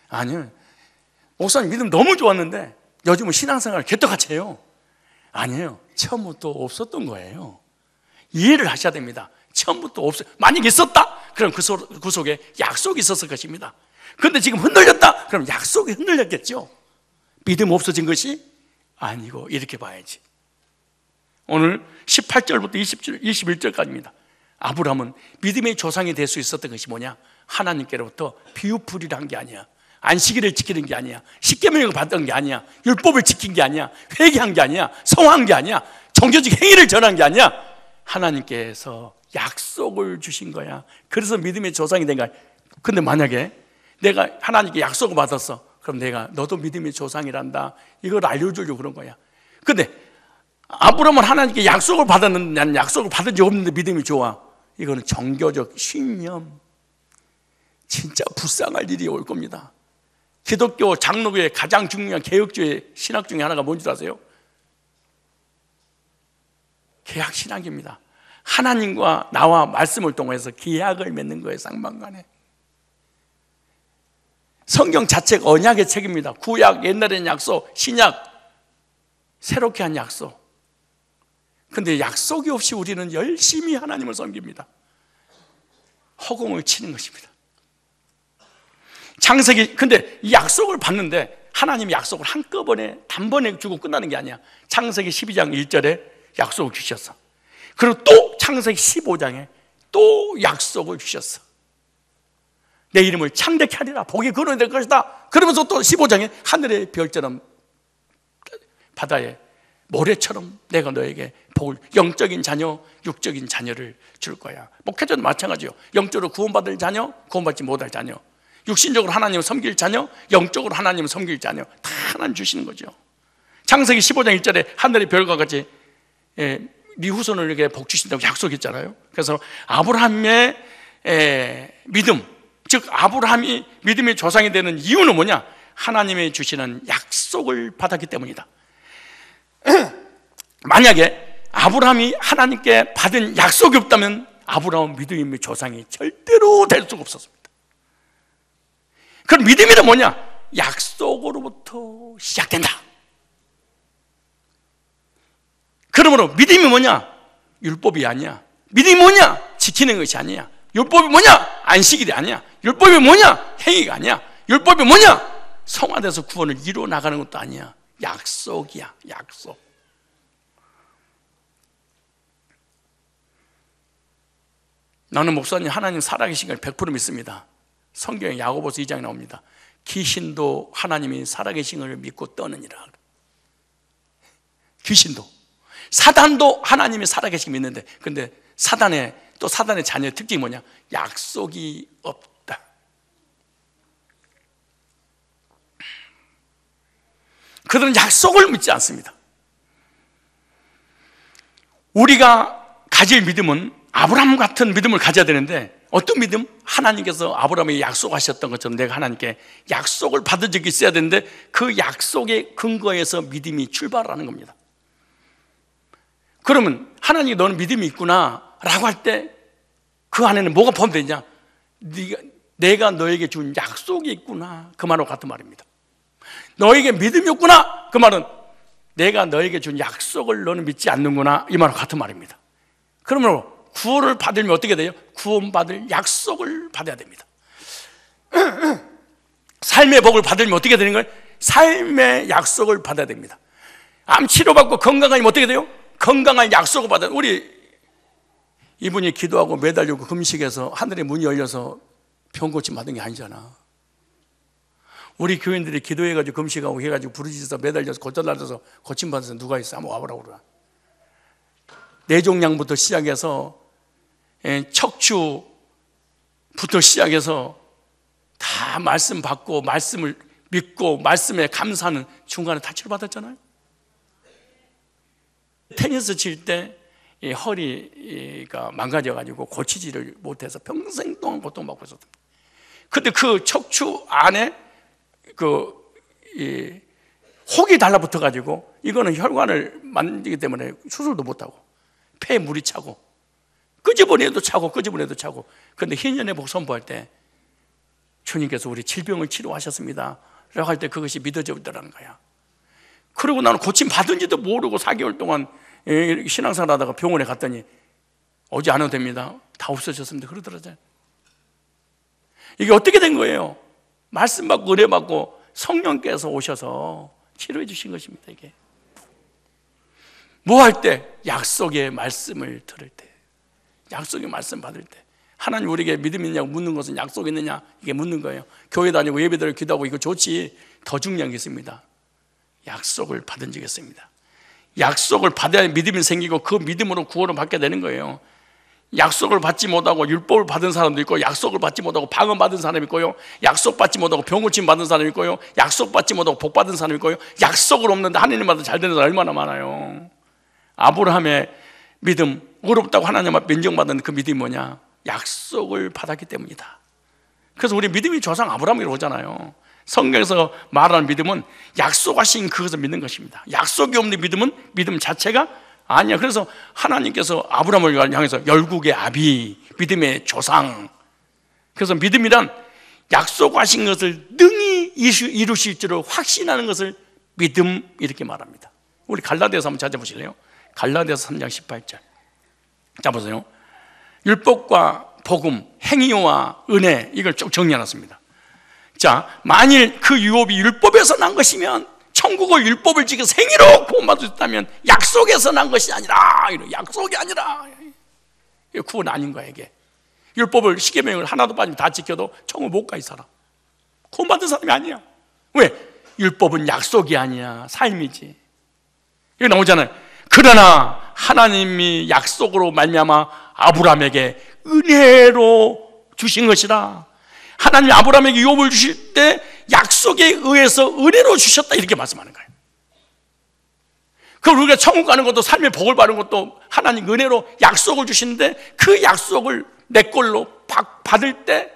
아니요, 목사님 믿음 너무 좋았는데 요즘은 신앙생활 개떡같이 해요. 아니에요, 처음부터 없었던 거예요. 이해를 하셔야 됩니다. 처음부터 없어요. 만약 있었다? 그럼 그 속에 약속이 있었을 것입니다. 그런데 지금 흔들렸다? 그럼 약속이 흔들렸겠죠. 믿음 없어진 것이 아니고 이렇게 봐야지. 오늘 18절부터 21절까지입니다. 아브라함은 믿음의 조상이 될 수 있었던 것이 뭐냐? 하나님께로부터 비유풀이를 한 게 아니야. 안식일을 지키는 게 아니야. 십계명을 받은 게 아니야. 율법을 지킨 게 아니야. 회개한 게 아니야. 성화한 게 아니야. 종교적 행위를 전한 게 아니야. 하나님께서 약속을 주신 거야. 그래서 믿음의 조상이 된 거야. 근데 만약에 내가 하나님께 약속을 받았어. 그럼 내가 너도 믿음의 조상이란다, 이걸 알려주려고 그런 거야. 근데 아브라함은 하나님께 약속을 받았는데 나는 약속을 받은 적 없는데 믿음이 좋아. 이거는 종교적 신념, 진짜 불쌍할 일이 올 겁니다. 기독교 장로교의 가장 중요한 개혁주의 신학 중에 하나가 뭔지 아세요? 계약신학입니다. 하나님과 나와 말씀을 통해서 계약을 맺는 거예요. 쌍방간에. 성경 자체가 언약의 책입니다. 구약, 옛날에는 약속, 신약, 새롭게 한 약속. 근데 약속이 없이 우리는 열심히 하나님을 섬깁니다. 허공을 치는 것입니다. 창세기, 근데 이 약속을 받는데 하나님이 약속을 한꺼번에 단번에 주고 끝나는 게 아니야. 창세기 12장 1절에 약속을 주셨어. 그리고 또 창세기 15장에 또 약속을 주셨어. 내 이름을 창대케 하리라, 복이 근원이 될 것이다. 그러면서 또 15장에 하늘의 별처럼 바다에 모래처럼 내가 너에게 복을, 영적인 자녀, 육적인 자녀를 줄 거야. 목회자도 마찬가지요. 영적으로 구원받을 자녀, 구원받지 못할 자녀, 육신적으로 하나님을 섬길 자녀, 영적으로 하나님을 섬길 자녀, 다 하나님 주시는 거죠. 창세기 15장 1절에 하늘의 별과 같이 네 후손에게 복 주신다고 약속했잖아요. 그래서 아브라함의 믿음, 즉 아브라함이 믿음의 조상이 되는 이유는 뭐냐? 하나님의 주시는 약속을 받았기 때문이다. 만약에 아브라함이 하나님께 받은 약속이 없다면 아브라함은 믿음의 조상이 절대로 될 수가 없었습니다. 그럼 믿음이란 뭐냐? 약속으로부터 시작된다. 그러므로 믿음이 뭐냐? 율법이 아니야. 믿음이 뭐냐? 지키는 것이 아니야. 율법이 뭐냐? 안식일이 아니야. 율법이 뭐냐? 행위가 아니야. 율법이 뭐냐? 성화돼서 구원을 이루어 나가는 것도 아니야. 약속이야, 약속. 나는 목사님 하나님 살아계신 걸 100% 믿습니다. 성경에 야고보서 2장에 나옵니다. 귀신도 하나님이 살아계신 걸 믿고 떠느니라. 귀신도, 사단도 하나님이 살아계신 걸 믿는데, 근데 사단의 자녀의 특징이 뭐냐? 약속이 없다. 그들은 약속을 믿지 않습니다. 우리가 가질 믿음은 아브라함 같은 믿음을 가져야 되는데, 어떤 믿음? 하나님께서 아브라함에게 약속하셨던 것처럼 내가 하나님께 약속을 받은 적이 있어야 되는데, 그 약속의 근거에서 믿음이 출발하는 겁니다. 그러면 하나님이 너는 믿음이 있구나 라고 할 때 그 안에는 뭐가 포함되냐? 내가 너에게 준 약속이 있구나, 그 말과 같은 말입니다. 너에게 믿음이 없구나, 그 말은 내가 너에게 준 약속을 너는 믿지 않는구나, 이 말과 같은 말입니다. 그러므로 구원을 받으면 어떻게 돼요? 구원받을 약속을 받아야 됩니다. 삶의 복을 받으면 어떻게 되는 거예요? 삶의 약속을 받아야 됩니다. 암 치료받고 건강하면 어떻게 돼요? 건강한 약속을 받아요. 우리 이분이 기도하고 매달리고 금식해서 하늘의 문이 열려서 병 고침 받은 게 아니잖아. 우리 교인들이 기도해가지고 금식하고 해가지고 부르짖어서 매달려서 고쳐달라서 고침받아서 누가 있어? 한번 와보라고 그래. 뇌종양부터 시작해서 척추부터 시작해서 다 말씀 받고 말씀을 믿고 말씀에 감사하는 중간에 다 치료받았잖아요. 테니스 칠 때 허리가 망가져가지고 고치지를 못해서 평생 동안 고통받고 있었습니다. 근데 그 척추 안에 혹이 달라붙어가지고 이거는 혈관을 만들기 때문에 수술도 못하고 폐에 물이 차고 끄집어내도 차고 끄집어내도 차고. 근데 희년회복 선포할 때 주님께서 우리 질병을 치료하셨습니다 라고 할 때 그것이 믿어지더라는 거야. 그리고 나는 고침 받은지도 모르고 4개월 동안 신앙생활 하다가 병원에 갔더니 오지 않아도 됩니다, 다 없어졌습니다 그러더라고요. 이게 어떻게 된 거예요? 말씀 받고 은혜 받고 성령께서 오셔서 치료해 주신 것입니다. 이게 뭐 할 때? 약속의 말씀을 들을 때, 약속의 말씀 받을 때. 하나님 우리에게 믿음이 있냐고 묻는 것은 약속이 있느냐 이게 묻는 거예요. 교회 다니고 예배드리고 기도하고 이거 좋지, 더 중요한 게 있습니다. 약속을 받은 적이 있습니다. 약속을 받아야 믿음이 생기고 그 믿음으로 구원을 받게 되는 거예요. 약속을 받지 못하고 율법을 받은 사람도 있고, 약속을 받지 못하고 방언 받은 사람이 있고요, 약속 받지 못하고 병고침 받은 사람이 있고요, 약속 받지 못하고 복 받은 사람이 있고요, 약속을 없는데 하나님마다 잘 되는 사람 얼마나 많아요. 아브라함의 믿음, 어렵다고 하나님 앞에 인정받은 그 믿음이 뭐냐? 약속을 받았기 때문이다. 그래서 우리 믿음이 조상 아브라함이라고 하잖아요. 성경에서 말하는 믿음은 약속하신 그것을 믿는 것입니다. 약속이 없는 믿음은 믿음 자체가 아니야. 그래서 하나님께서 아브라함을 향해서 열국의 아비, 믿음의 조상. 그래서 믿음이란 약속하신 것을 능히 이루실 줄을 확신하는 것을 믿음, 이렇게 말합니다. 우리 갈라디아서 한번 찾아보실래요? 갈라디아서 3장 18절. 자 보세요. 율법과 복음, 행위와 은혜, 이걸 쭉 정리해놨습니다. 자, 만일 그 유업이 율법에서 난 것이면, 천국을 율법을 지켜서 행위로 구원받을 수 있다면 약속에서 난 것이 아니라, 약속이 아니라, 이게 구원 아닌 거야. 이게 율법을 십계명을 하나도 빠지면 다 지켜도 천국 못 가 이 사람. 구원받은 사람이 아니야. 왜? 율법은 약속이 아니야, 삶이지. 이거 나오잖아요. 그러나 하나님이 약속으로 말미암아 아브라함에게 은혜로 주신 것이라. 하나님이 아브라함에게 유업을 주실 때 약속에 의해서 은혜로 주셨다, 이렇게 말씀하는 거예요. 그럼 우리가 천국 가는 것도, 삶의 복을 받는 것도 하나님 은혜로 약속을 주시는데, 그 약속을 내 걸로 받을 때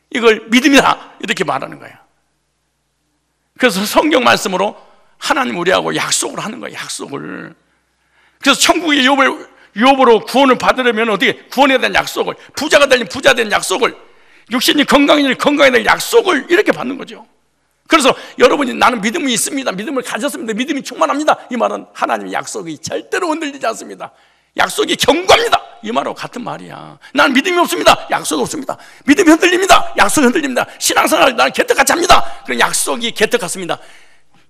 이걸 믿음이다, 이렇게 말하는 거예요. 그래서 성경 말씀으로 하나님 우리하고 약속을 하는 거예요. 약속을. 그래서 천국의 유업으로 구원을 받으려면 어떻게? 구원에 대한 약속을, 부자가 되면 부자 된 약속을, 육신이 건강해질 건강에 대한 약속을 이렇게 받는 거죠. 그래서 여러분이 나는 믿음이 있습니다, 믿음을 가졌습니다, 믿음이 충만합니다, 이 말은 하나님의 약속이 절대로 흔들리지 않습니다. 약속이 견고합니다, 이 말하고 같은 말이야. 나는 믿음이 없습니다, 약속이 없습니다. 믿음이 흔들립니다, 약속이 흔들립니다. 신앙생활 나는 개떡같이 합니다, 그럼 약속이 개떡 같습니다.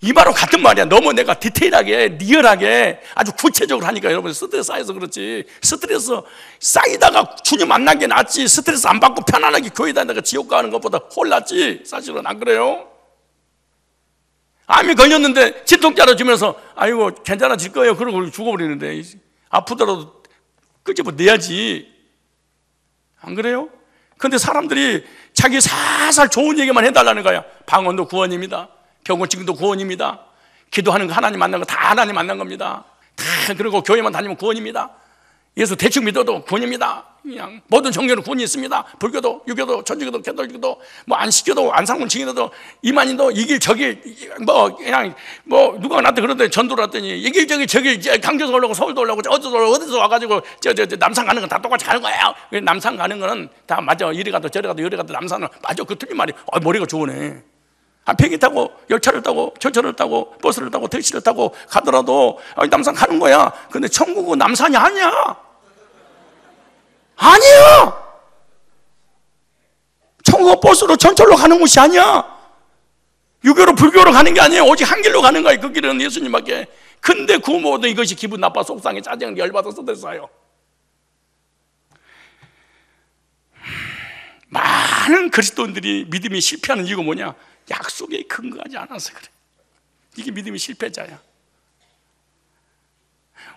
이 말하고 같은 말이야. 너무 내가 디테일하게, 리얼하게, 아주 구체적으로 하니까 여러분 스트레스 쌓여서 그렇지. 스트레스 쌓이다가 주님 만난 게 낫지, 스트레스 안 받고 편안하게 교회 다니다가 지옥 가는 것보다 훨 낫지. 사실은 안 그래요? 암이 걸렸는데 진통자로 주면서 아이고 괜찮아질 거예요 그러고 죽어버리는데, 아프더라도 끄집어내야지. 안 그래요? 근데 사람들이 자기 살살 좋은 얘기만 해달라는 거야. 방언도 구원입니다, 병고침도 구원입니다, 기도하는 거 하나님 만난 거 다 하나님 만난 겁니다, 다. 그리고 교회만 다니면 구원입니다, 예수 대충 믿어도 구원입니다, 그냥 모든 종교는 구원이 있습니다, 불교도, 유교도, 천주교도, 개돌교도, 뭐 안식교도, 안상문 증인도, 이만인도, 이길 저길, 뭐 그냥 뭐 누가 나한테 그러더니 전도를 했더니 이길 저길 강주에서 올라오고 서울도 올라오고 어디서 와가지고 저 남산 가는 건 다 똑같이 가는 거예요. 남산 가는 거는 다 맞아. 이리 가도 저리 가도 여리 가도 남산은 맞아. 그 틀린 말이. 머리가 좋으네. 비행기 타고, 열차를 타고, 전철을 타고, 버스를 타고, 택시를 타고 가더라도 남산 가는 거야. 근데 천국은 남산이 아니야. 아니야. 천국은 버스로, 전철로 가는 곳이 아니야. 유교로, 불교로 가는 게 아니에요. 오직 한 길로 가는 거야. 그 길은 예수님밖에. 근데 그 모든 이것이 기분 나빠, 속상해, 짜증, 열받아서 됐어요. 많은 그리스도인들이 믿음이 실패하는 이유가 뭐냐? 약속에 근거하지 않아서 그래. 이게 믿음의 실패자야.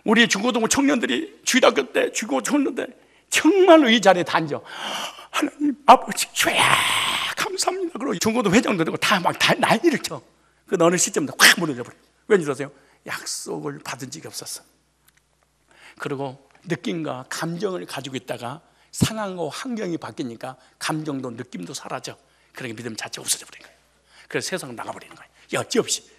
우리 중고등부 청년들이 주일학교 때, 중고 청년들 정말로 이 자리에 다 앉아. 하나님 아버지 주야 감사합니다. 그리고 중고등 회장도 되고 다 난리를 쳐. 그 어느 시점부터 확 무너져 버려. 왠지 아세요? 약속을 받은 적이 없었어. 그리고 느낌과 감정을 가지고 있다가 상황과 환경이 바뀌니까 감정도 느낌도 사라져. 그러니까 믿음 자체가 없어져 버린 거예요. 그래서 세상으로 나가버리는 거예요. 여지없이.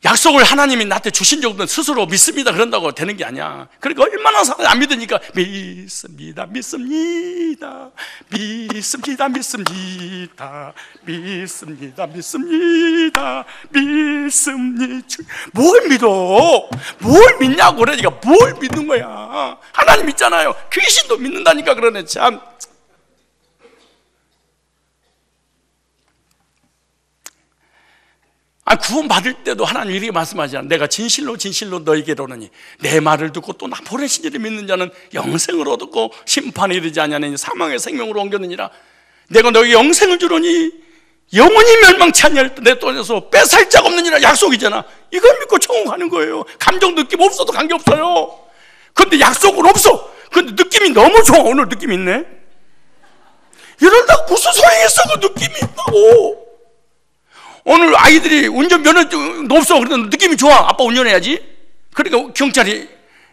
약속을 하나님이 나한테 주신 정도는 스스로 믿습니다 그런다고 되는 게 아니야. 그러니까 얼마나 사람이 안 믿으니까 믿습니다 믿습니다 믿습니다 믿습니다 믿습니다 믿습니다 믿습니다. 뭘 믿어? 뭘 믿냐고 그러니까 뭘 믿는 거야. 하나님 믿잖아요. 귀신도 믿는다니까. 그러네 참. 구원 받을 때도 하나님 이렇게 말씀하잖아요. 내가 진실로 진실로 너에게 이르노니 내 말을 듣고 또 나 보내신 이를 믿는 자는 영생을 얻고 심판에 이르지 아니하느니 사망의 생명으로 옮겼느니라. 내가 너에게 영생을 주노니 영원히 멸망치 아니할 내 돈에서 뺏을 자가 없느니라. 약속이잖아. 이걸 믿고 천국 가는 거예요. 감정 느낌 없어도 관계없어요. 근데 약속은 없어. 근데 느낌이 너무 좋아. 오늘 느낌 있네. 이러다가 무슨 소용이 있어. 그 느낌이 있다고. 오늘 아이들이 운전면허증도 없어. 그래도 느낌이 좋아. 아빠 운전해야지. 그러니까 경찰이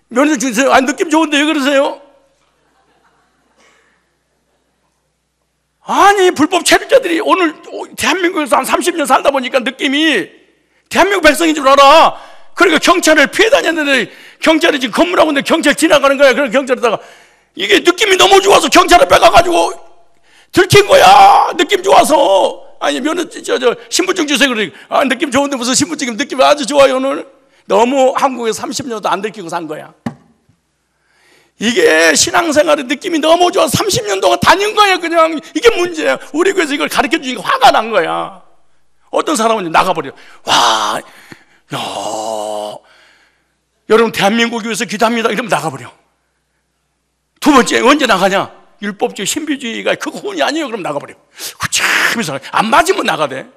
면허증 주세요. 느낌 좋은데 왜 그러세요? 아니 불법 체류자들이 오늘 대한민국에서 한 30년 살다 보니까 느낌이 대한민국 백성인 줄 알아. 그러니까 경찰을 피해 다녔는데 경찰이 지금 건물하고 있는데 경찰 지나가는 거야. 그래서 경찰에다가 이게 느낌이 너무 좋아서 경찰을 빼가가지고 들킨 거야. 느낌 좋아서. 아니 면허증 신분증 주세요. 그러니 느낌 좋은데 무슨 신분증이 느낌이 아주 좋아요. 오늘 너무 한국에서 30년도 안 들키고 산 거야. 이게 신앙생활의 느낌이 너무 좋아서 30년 동안 다닌 거야. 그냥 이게 문제야. 우리 교회에서 이걸 가르쳐 주니까 화가 난 거야. 어떤 사람은 나가버려. 와, 야, 여러분 대한민국 교회에서 기도합니다 이러면 나가버려. 두 번째 언제 나가냐? 율법주의 신비주의가 그거 혼이 아니에요. 그럼 나가버려. 그래서 안 맞으면 나가대.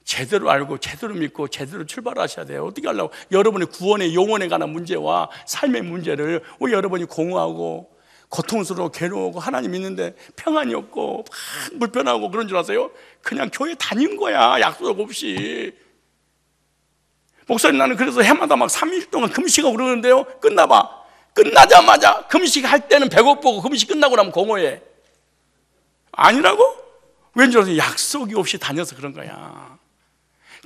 제대로 알고 제대로 믿고 제대로 출발하셔야 돼요. 어떻게 하려고? 여러분의 구원의 영혼에 관한 문제와 삶의 문제를 여러분이 공허하고 고통스러워 괴로워하고 하나님 믿는데 평안이 없고 막 불편하고 그런 줄 아세요? 그냥 교회 다닌 거야. 약속 없이. 목사님 나는 그래서 해마다 막 3일 동안 금식하고 그러는데요. 끝나봐. 끝나자마자 금식할 때는 배고프고 금식 끝나고 나면 공허해. 아니라고? 왠지 알아서 약속이 없이 다녀서 그런 거야.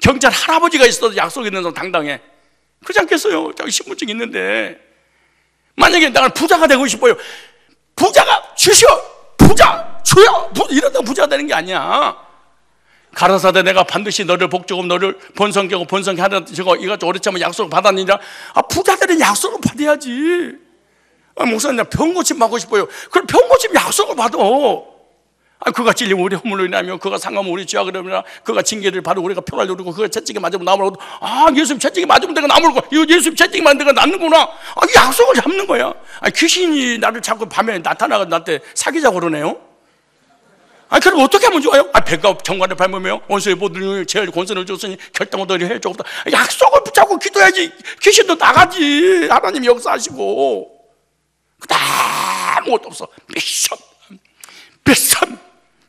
경찰 할아버지가 있어도 약속 있는 사람 당당해. 그렇지 않겠어요? 자기 신분증 있는데. 만약에 나는 부자가 되고 싶어요. 부자가 주시오. 부자 주여. 이러다 부자가 되는 게 아니야. 가라사대 내가 반드시 너를 복주고 너를 번성하고 번성케 하는 저거 이것저것 오래 참으면 약속을 받았느니라. 부자들은 약속을 받아야지. 목사님 나 병고침 받고 싶어요. 그럼 병고침 약속을 받아. 그가 찔리면 우리 허물로 인하며 그가 상하면 우리 죄와 그러면 그가 징계를 받고 우리가 평화를 누리고 그가 채찍에 맞으면 나무를 얻고 예수님 채찍에 맞으면 내가 나무를 얻고 이거 예수님 채찍에 맞으면 내가 낫는구나. 약속을 잡는 거야. 귀신이 나를 자꾸 밤에 나타나가 나한테 사귀자고 그러네요. 그럼 어떻게 하면 좋아요? 배가 정관을 밟으며 원수의 모든 제일 권선을 줬으니 결단을 너희 해줄 적 없다. 약속을 붙잡고 기도해야지. 귀신도 나가지. 하나님이 역사하시고. 아무것도 없어. 뱃삼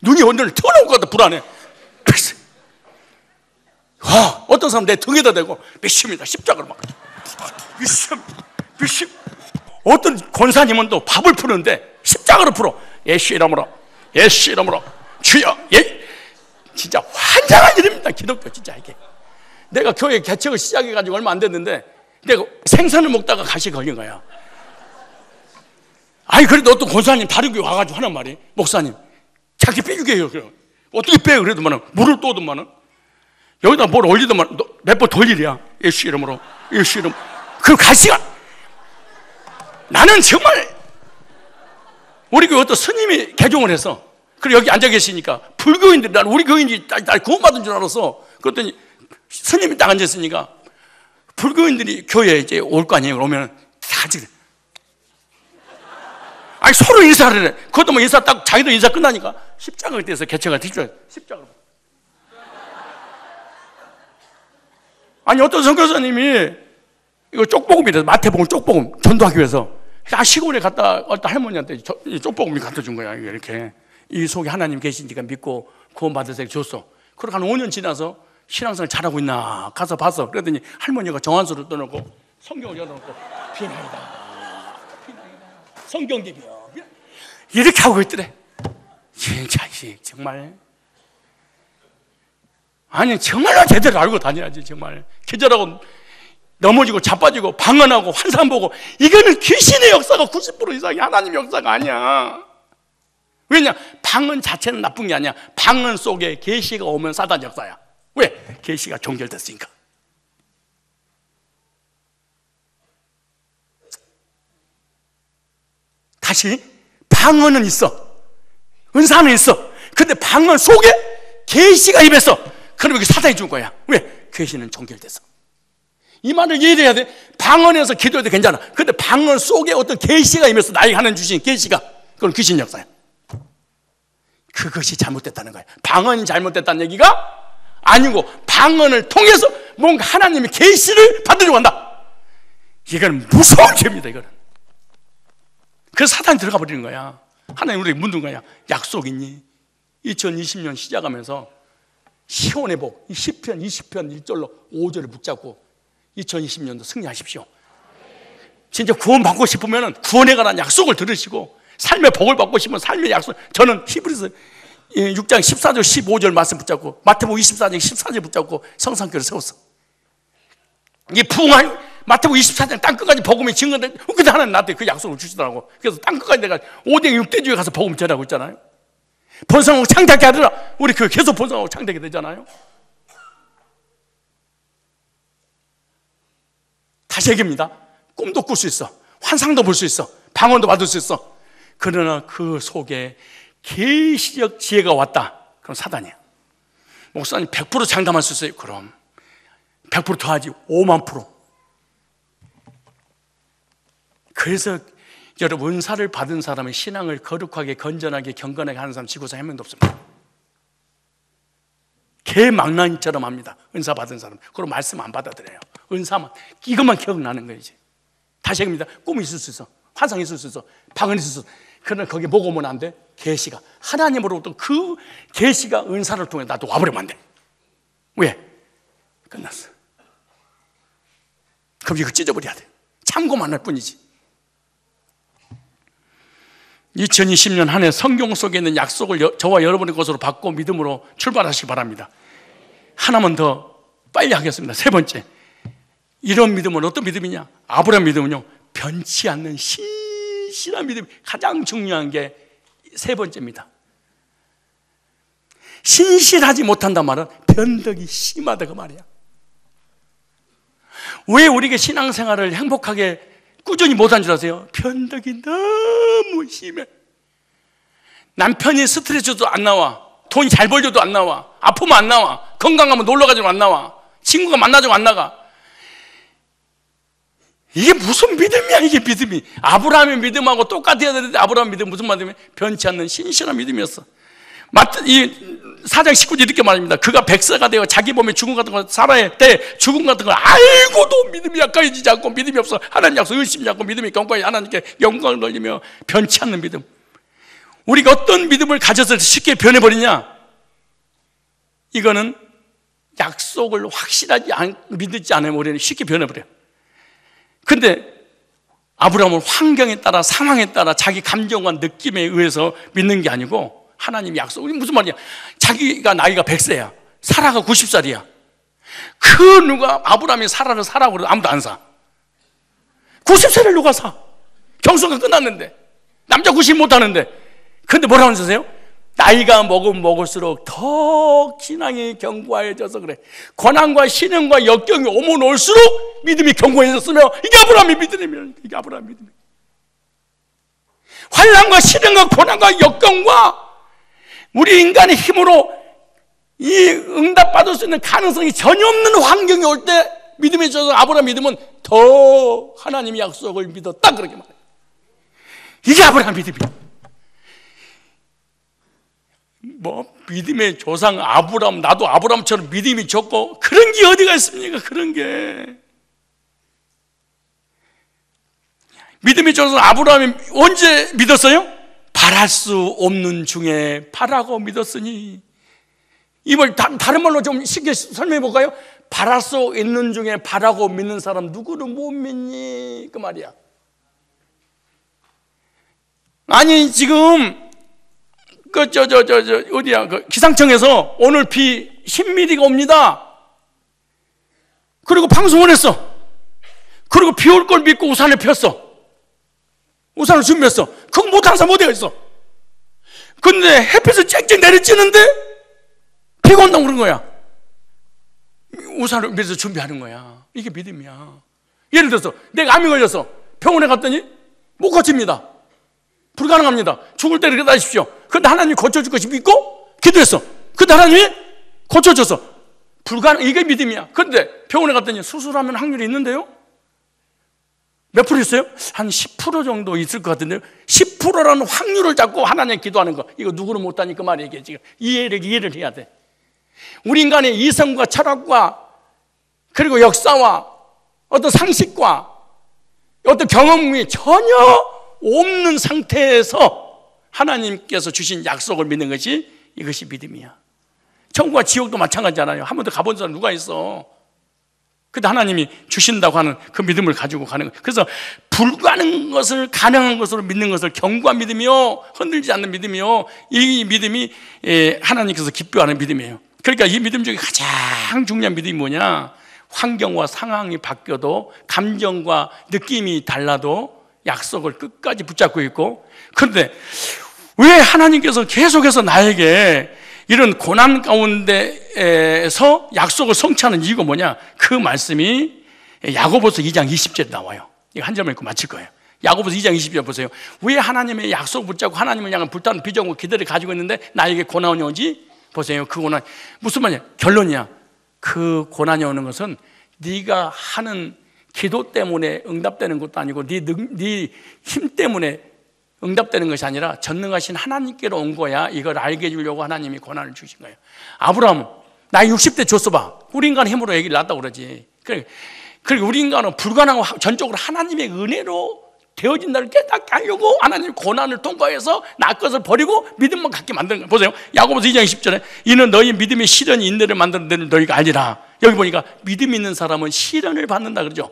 눈이 오늘 터놓은 것 같아. 불안해. 어떤 사람 내 등에다 대고 믿습니다 십자가를 막 믿습. 어떤 권사님은 또 밥을 푸는데 십자가를 풀어. 예수 이름으로 예수 이름으로 주여. 진짜 환장한 일입니다. 기독교 진짜 이게. 내가 교회 개척을 시작해가지고 얼마 안 됐는데 내가 생선을 먹다가 가시 걸린 거야. 그래도 어떤 권사님 다른 교회 와가지고 하는 말이 목사님 자기 빼주게 해요. 어떻게 빼요? 그래도만은 물을 떠오더만은 여기다 뭘 올리더만 몇 번 돌리랴. 예수 이름으로 예수 이름. 그럼 가시가 나는 정말 우리 교회 어떤 스님이 개종을 해서 그리고 여기 앉아 계시니까 불교인들이 난 우리 교인이 날 구원받은 줄 알았어. 그랬더니 스님이 딱 앉았으니까 불교인들이 교회에 이제 올 거 아니에요. 오면 다 지금 아니 서로 인사를 해. 그것도 뭐 인사 딱 자기도 인사 끝나니까 십자가에 대해서 개체가 뒤집어요. 십자가로. 아니 어떤 선교사님이 이거 쪽복음이래서 마태복음 쪽복음 전도하기 위해서 시골에 갔다 어떤 할머니한테 쪽복음이 갖다 준 거야. 이렇게 이 속에 하나님 계신지가 믿고 구원받으세요 줬어. 그러고 한 5년 지나서 신앙생활 잘하고 있나 가서 봤어. 그랬더니 할머니가 정한수를 떠놓고 성경을 열어놓고 비나이다 성경 기비요 이렇게 하고 있더래. 자식 정말 아니 정말로 제대로 알고 다녀야지. 정말 기절하고 넘어지고 자빠지고 방언하고 환상 보고 이거는 귀신의 역사가 90% 이상이 하나님 역사가 아니야. 왜냐? 방언 자체는 나쁜 게 아니야. 방언 속에 계시가 오면 사단 역사야. 왜? 계시가 종결됐으니까. 다시 방언은 있어. 은사는 있어. 근데 방언 속에 계시가 임했어. 그러면 사단이 준 거야. 왜? 계시는 종결됐어. 이 말을 이해해야 돼. 방언에서 기도해도 괜찮아. 근데 방언 속에 어떤 계시가 임해서 나에게 하나님 주신 계시가 그건 귀신 역사야. 그것이 잘못됐다는 거야. 방언이 잘못됐다는 얘기가 아니고 방언을 통해서 뭔가 하나님의 계시를 받으려고 한다. 이건 무서운 죄입니다. 이거는. 그래서 사단이 들어가 버리는 거야. 하나님 우리에게 묻는 거야. 약속 있니? 2020년 시작하면서 시온의 복, 시편 20편 1절로 5절을 붙잡고 2020년도 승리하십시오. 진짜 구원받고 싶으면 구원에 관한 약속을 들으시고 삶의 복을 받고 싶으면 삶의 약속. 저는 히브리서 6장 14절 15절 말씀 붙잡고 마태복음 24장 14절 붙잡고 성산교를 세웠어. 이 부흥한 마태복음 24장 땅끝까지 복음이 증거된. 근데 하나님 나한테 그 약속을 주시더라고. 그래서 땅끝까지 내가 5대 6대주에 가서 복음 전하고 있잖아요. 번성하고 창대하게 하더라. 우리 그 계속 번성하고 창대하게 되잖아요. 다시 얘기합니다. 꿈도 꿀 수 있어. 환상도 볼 수 있어. 방언도 받을 수 있어. 그러나 그 속에 계시적 지혜가 왔다. 그럼 사단이야. 목사님 100% 장담할 수 있어요. 그럼 100% 더하지 5만 %. 그래서 여러분 은사를 받은 사람은 신앙을 거룩하게 건전하게 경건하게 하는 사람 지구상에 한 명도 없습니다. 개망나니처럼 합니다. 은사 받은 사람. 그리고 말씀 안 받아들여요. 은사만 이것만 기억나는 거예요. 이제 다시 얘기합니다. 꿈이 있을 수 있어. 환상이 있을 수 있어. 방언이 있을 수 있어. 그러나 거기 뭐가 오면 안 돼? 계시가 하나님으로부터 그 계시가 은사를 통해 나도 와버리면 안 돼. 왜? 끝났어. 그럼 이거 찢어버려야 돼. 참고만 할 뿐이지. 2020년 한 해 성경 속에 있는 약속을 저와 여러분의 것으로 받고 믿음으로 출발하시기 바랍니다. 하나만 더 빨리 하겠습니다. 세 번째, 이런 믿음은 어떤 믿음이냐? 아브라함 믿음은요, 변치 않는 신실한 믿음이 가장 중요한 게 세 번째입니다. 신실하지 못한단 말은 변덕이 심하다 그 말이야. 왜 우리가 신앙생활을 행복하게 꾸준히 못한 줄 아세요? 변덕이 너무 심해. 남편이 스트레스 줘도 안 나와. 돈이 잘 벌려도 안 나와. 아프면 안 나와. 건강하면 놀러 가지고 안 나와. 친구가 만나자고 안 나가. 이게 무슨 믿음이야, 이게 믿음이. 아브라함의 믿음하고 똑같아야 되는데 아브라함 믿음 무슨 말이냐면 변치 않는 신실한 믿음이었어. 이 4장 19절 이렇게 말합니다. 그가 백세가 되어 자기 몸에 죽음 같은 거 살아야 때 죽음 같은 걸 알고도 믿음이 약해지지 않고 믿음이 없어. 하나님 약속 의심이 않고 믿음이 경과에 하나님께 영광을 돌리며 변치 않는 믿음. 우리가 어떤 믿음을 가져서 쉽게 변해버리냐? 이거는 약속을 확실하지 믿지 않으면 우리는 쉽게 변해버려요. 근데 아브라함은 환경에 따라 상황에 따라 자기 감정과 느낌에 의해서 믿는 게 아니고 하나님의 약속. 무슨 말이야? 자기가 나이가 100세야. 사라가 90살이야. 그 누가 아브라함이 사라를 사라고 그래도 아무도 안 사. 90세를 누가 사? 경수가 끝났는데. 남자 90 못하는데. 근데 뭐라고 하세요? 나이가 먹으면 먹을수록 더 신앙이 견고해져서 그래. 고난과 시련과 역경이 오면 올수록 믿음이 견고해졌으며 이게 아브라함의 믿음이에요. 이게 아브라함의 믿음이에요. 환난과 시련과 고난과 역경과 우리 인간의 힘으로 이 응답받을 수 있는 가능성이 전혀 없는 환경이 올 때 믿음에 있어서 아브라함 믿음은 더 하나님의 약속을 믿었다 그렇게 말해요. 이게 아브라함 믿음이야. 뭐 믿음의 조상 아브라함, 나도 아브라함처럼 믿음이 적고 그런 게 어디가 있습니까? 그런 게. 믿음의 조상 아브라함이 언제 믿었어요? 바랄 수 없는 중에 바라고 믿었으니. 이걸 다른 말로 좀 쉽게 설명해 볼까요? 바랄 수 있는 중에 바라고 믿는 사람 누구를 못 믿니? 그 말이야. 아니 지금 어디야? 기상청에서 오늘 비 10mm가 옵니다. 그리고 방송을 했어. 그리고 비 올 걸 믿고 우산을 폈어. 우산을 준비했어. 그거 못하는 사람 어디가 있어? 근데 햇빛을 쨍쨍 내리쬐는데 비가 온다고 그런 거야. 우산을 위해서 준비하는 거야. 이게 믿음이야. 예를 들어서 내가 암이 걸렸어. 병원에 갔더니 못 고칩니다. 불가능합니다. 죽을 때 이렇게 하십시오. 근데 하나님이 고쳐줄 것이 믿고 기도했어. 근데 하나님이 고쳐줬어. 이게 믿음이야. 그런데 병원에 갔더니 수술하면 확률이 있는데요? 몇 프로 있어요? 한 10% 정도 있을 것 같은데요. 10%라는 확률을 잡고 하나님 기도하는 거, 이거 누구는 못하니 그 말이야. 이게 지금 이해를 해야 돼. 우리 인간의 이성과 철학과 그리고 역사와 어떤 상식과 어떤 경험이 전혀 없는 상태에서 하나님께서 주신 약속을 믿는 것이, 이것이 믿음이야. 천국과 지옥도 마찬가지잖아요. 한 번도 가본 사람 누가 있어? 근데 하나님이 주신다고 하는 그 믿음을 가지고 가는 거예요. 그래서 불가능한 것을 가능한 것으로 믿는 것을 견고한 믿음이요, 흔들리지 않는 믿음이요, 이 믿음이 하나님께서 기뻐하는 믿음이에요. 그러니까 이 믿음 중에 가장 중요한 믿음이 뭐냐? 환경과 상황이 바뀌어도, 감정과 느낌이 달라도 약속을 끝까지 붙잡고 있고. 그런데 왜 하나님께서 계속해서 나에게 이런 고난 가운데에서 약속을 성취하는 이유가 뭐냐? 그 말씀이 야고보서 2장 20절에 나와요. 이거 한 절만 읽고 마칠 거예요. 야고보서 2장 20절 보세요. 왜 하나님의 약속을 붙잡고 하나님을 향한 불타는 비전과 기대를 가지고 있는데 나에게 고난이 오지? 보세요. 그 고난 무슨 말이야? 결론이야. 그 고난이 오는 것은 네가 하는 기도 때문에 응답되는 것도 아니고 네 힘 때문에 응답되는 것이 아니라 전능하신 하나님께로 온 거야. 이걸 알게 해주려고 하나님이 고난을 주신 거예요. 아브라함 나이 60대 줬어 봐. 우리 인간은 힘으로 얘기를 낳았다고 그러지. 그리고 우리 인간은 불가능하고 전적으로 하나님의 은혜로 되어진다를 깨닫게 하려고 하나님 고난을 통과해서 나 것을 버리고 믿음만 갖게 만드는 거예요. 보세요. 야고보서 2장 10절에 이는 너희 믿음의 시련이 인내를 만드는 데를 너희가 알리라. 여기 보니까 믿음 있는 사람은 시련을 받는다 그러죠.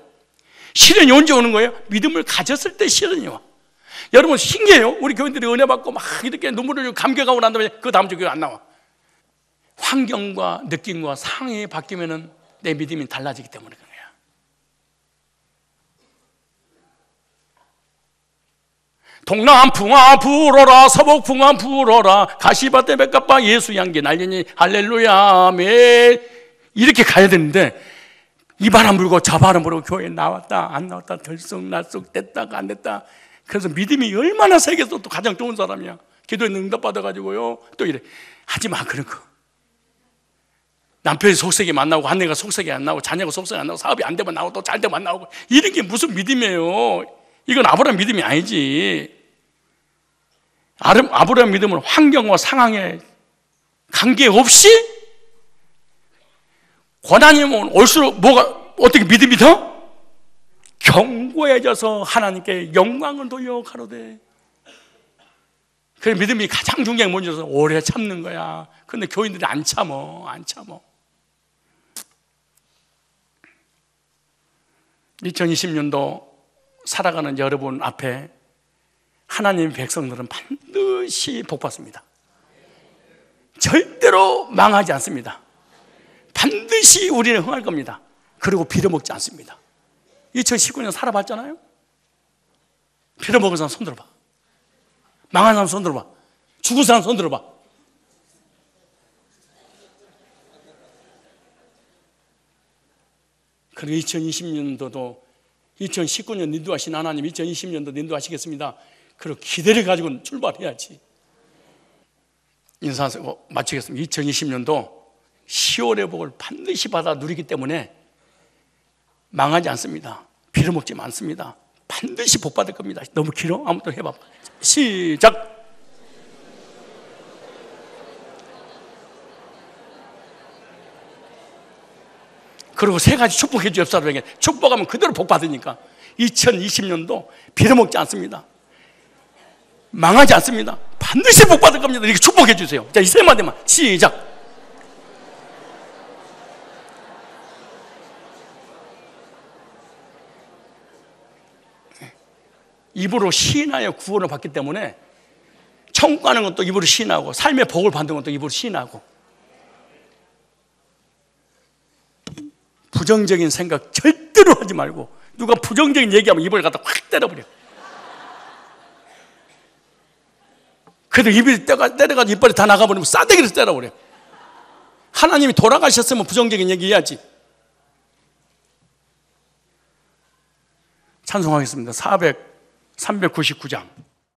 시련이 언제 오는 거예요? 믿음을 가졌을 때 시련이 와. 여러분 신기해요. 우리 교인들이 은혜 받고 막 이렇게 눈물을 흘리고 감격하고 난 다음에 그 다음 주 교회 안 나와. 환경과 느낌과 상황이 바뀌면은 내 믿음이 달라지기 때문에 그래요. 동남풍아 불어라, 서북풍아 불어라, 가시밭에 백합바 예수 향기 날리니 할렐루야 아멘. 이렇게 가야 되는데 이 바람 불고 저 바람 불고 교회에 나왔다 안 나왔다 들쑥날쑥 됐다가 안 됐다. 그래서 믿음이 얼마나 세계에서 또 가장 좋은 사람이야. 기도에 응답받아가지고요 또 이래. 하지마 그런 거. 남편이 속색이 만나고 아내가 속색이 안 나오고 자녀가 속색이 안 나오고 사업이 안 되면 나오고 또 잘 되면 안 나오고 이런 게 무슨 믿음이에요? 이건 아브라함 믿음이 아니지. 아브라함 믿음은 환경과 상황에 관계없이 고난이 올수록 뭐가 어떻게 믿음이 더 견고해져서 하나님께 영광을 돌려 가로되. 그래 믿음이 가장 중요한 게 뭔지 오래 참는 거야. 근데 교인들이 안 참어. 2020년도 살아가는 여러분 앞에 하나님의 백성들은 반드시 복받습니다. 절대로 망하지 않습니다. 반드시 우리는 흥할 겁니다. 그리고 빌어먹지 않습니다. 2019년 살아봤잖아요. 빌어먹은 사람 손 들어봐. 망한 사람 손 들어봐. 죽은 사람 손 들어봐. 그리고 2020년도도 2019년 인도하신 하나님 2020년도 인도하시겠습니다. 그리고 기대를 가지고 출발해야지. 인사하고 마치겠습니다. 2020년도 10월의 복을 반드시 받아 누리기 때문에 망하지 않습니다. 빌어먹지 않습니다. 반드시 복 받을 겁니다. 너무 길어? 아무튼 해봐. 시작. 그리고 세 가지 축복해 주십사에게 축복하면 그대로 복 받으니까 2020년도 빌어먹지 않습니다. 망하지 않습니다. 반드시 복 받을 겁니다. 이렇게 축복해 주세요. 자, 이 세 마디만 시작. 입으로 시인하여 구원을 받기 때문에 천국 가는 것도 입으로 시인하고 삶의 복을 받는 것도 입으로 시인하고 부정적인 생각 절대로 하지 말고 누가 부정적인 얘기하면 입을 갖다 확 때려버려. 그래도 입이 때려가지고 이빨이 다 나가버리면 싸대기를 때려버려. 하나님이 돌아가셨으면 부정적인 얘기 해야지. 찬송하겠습니다. 399장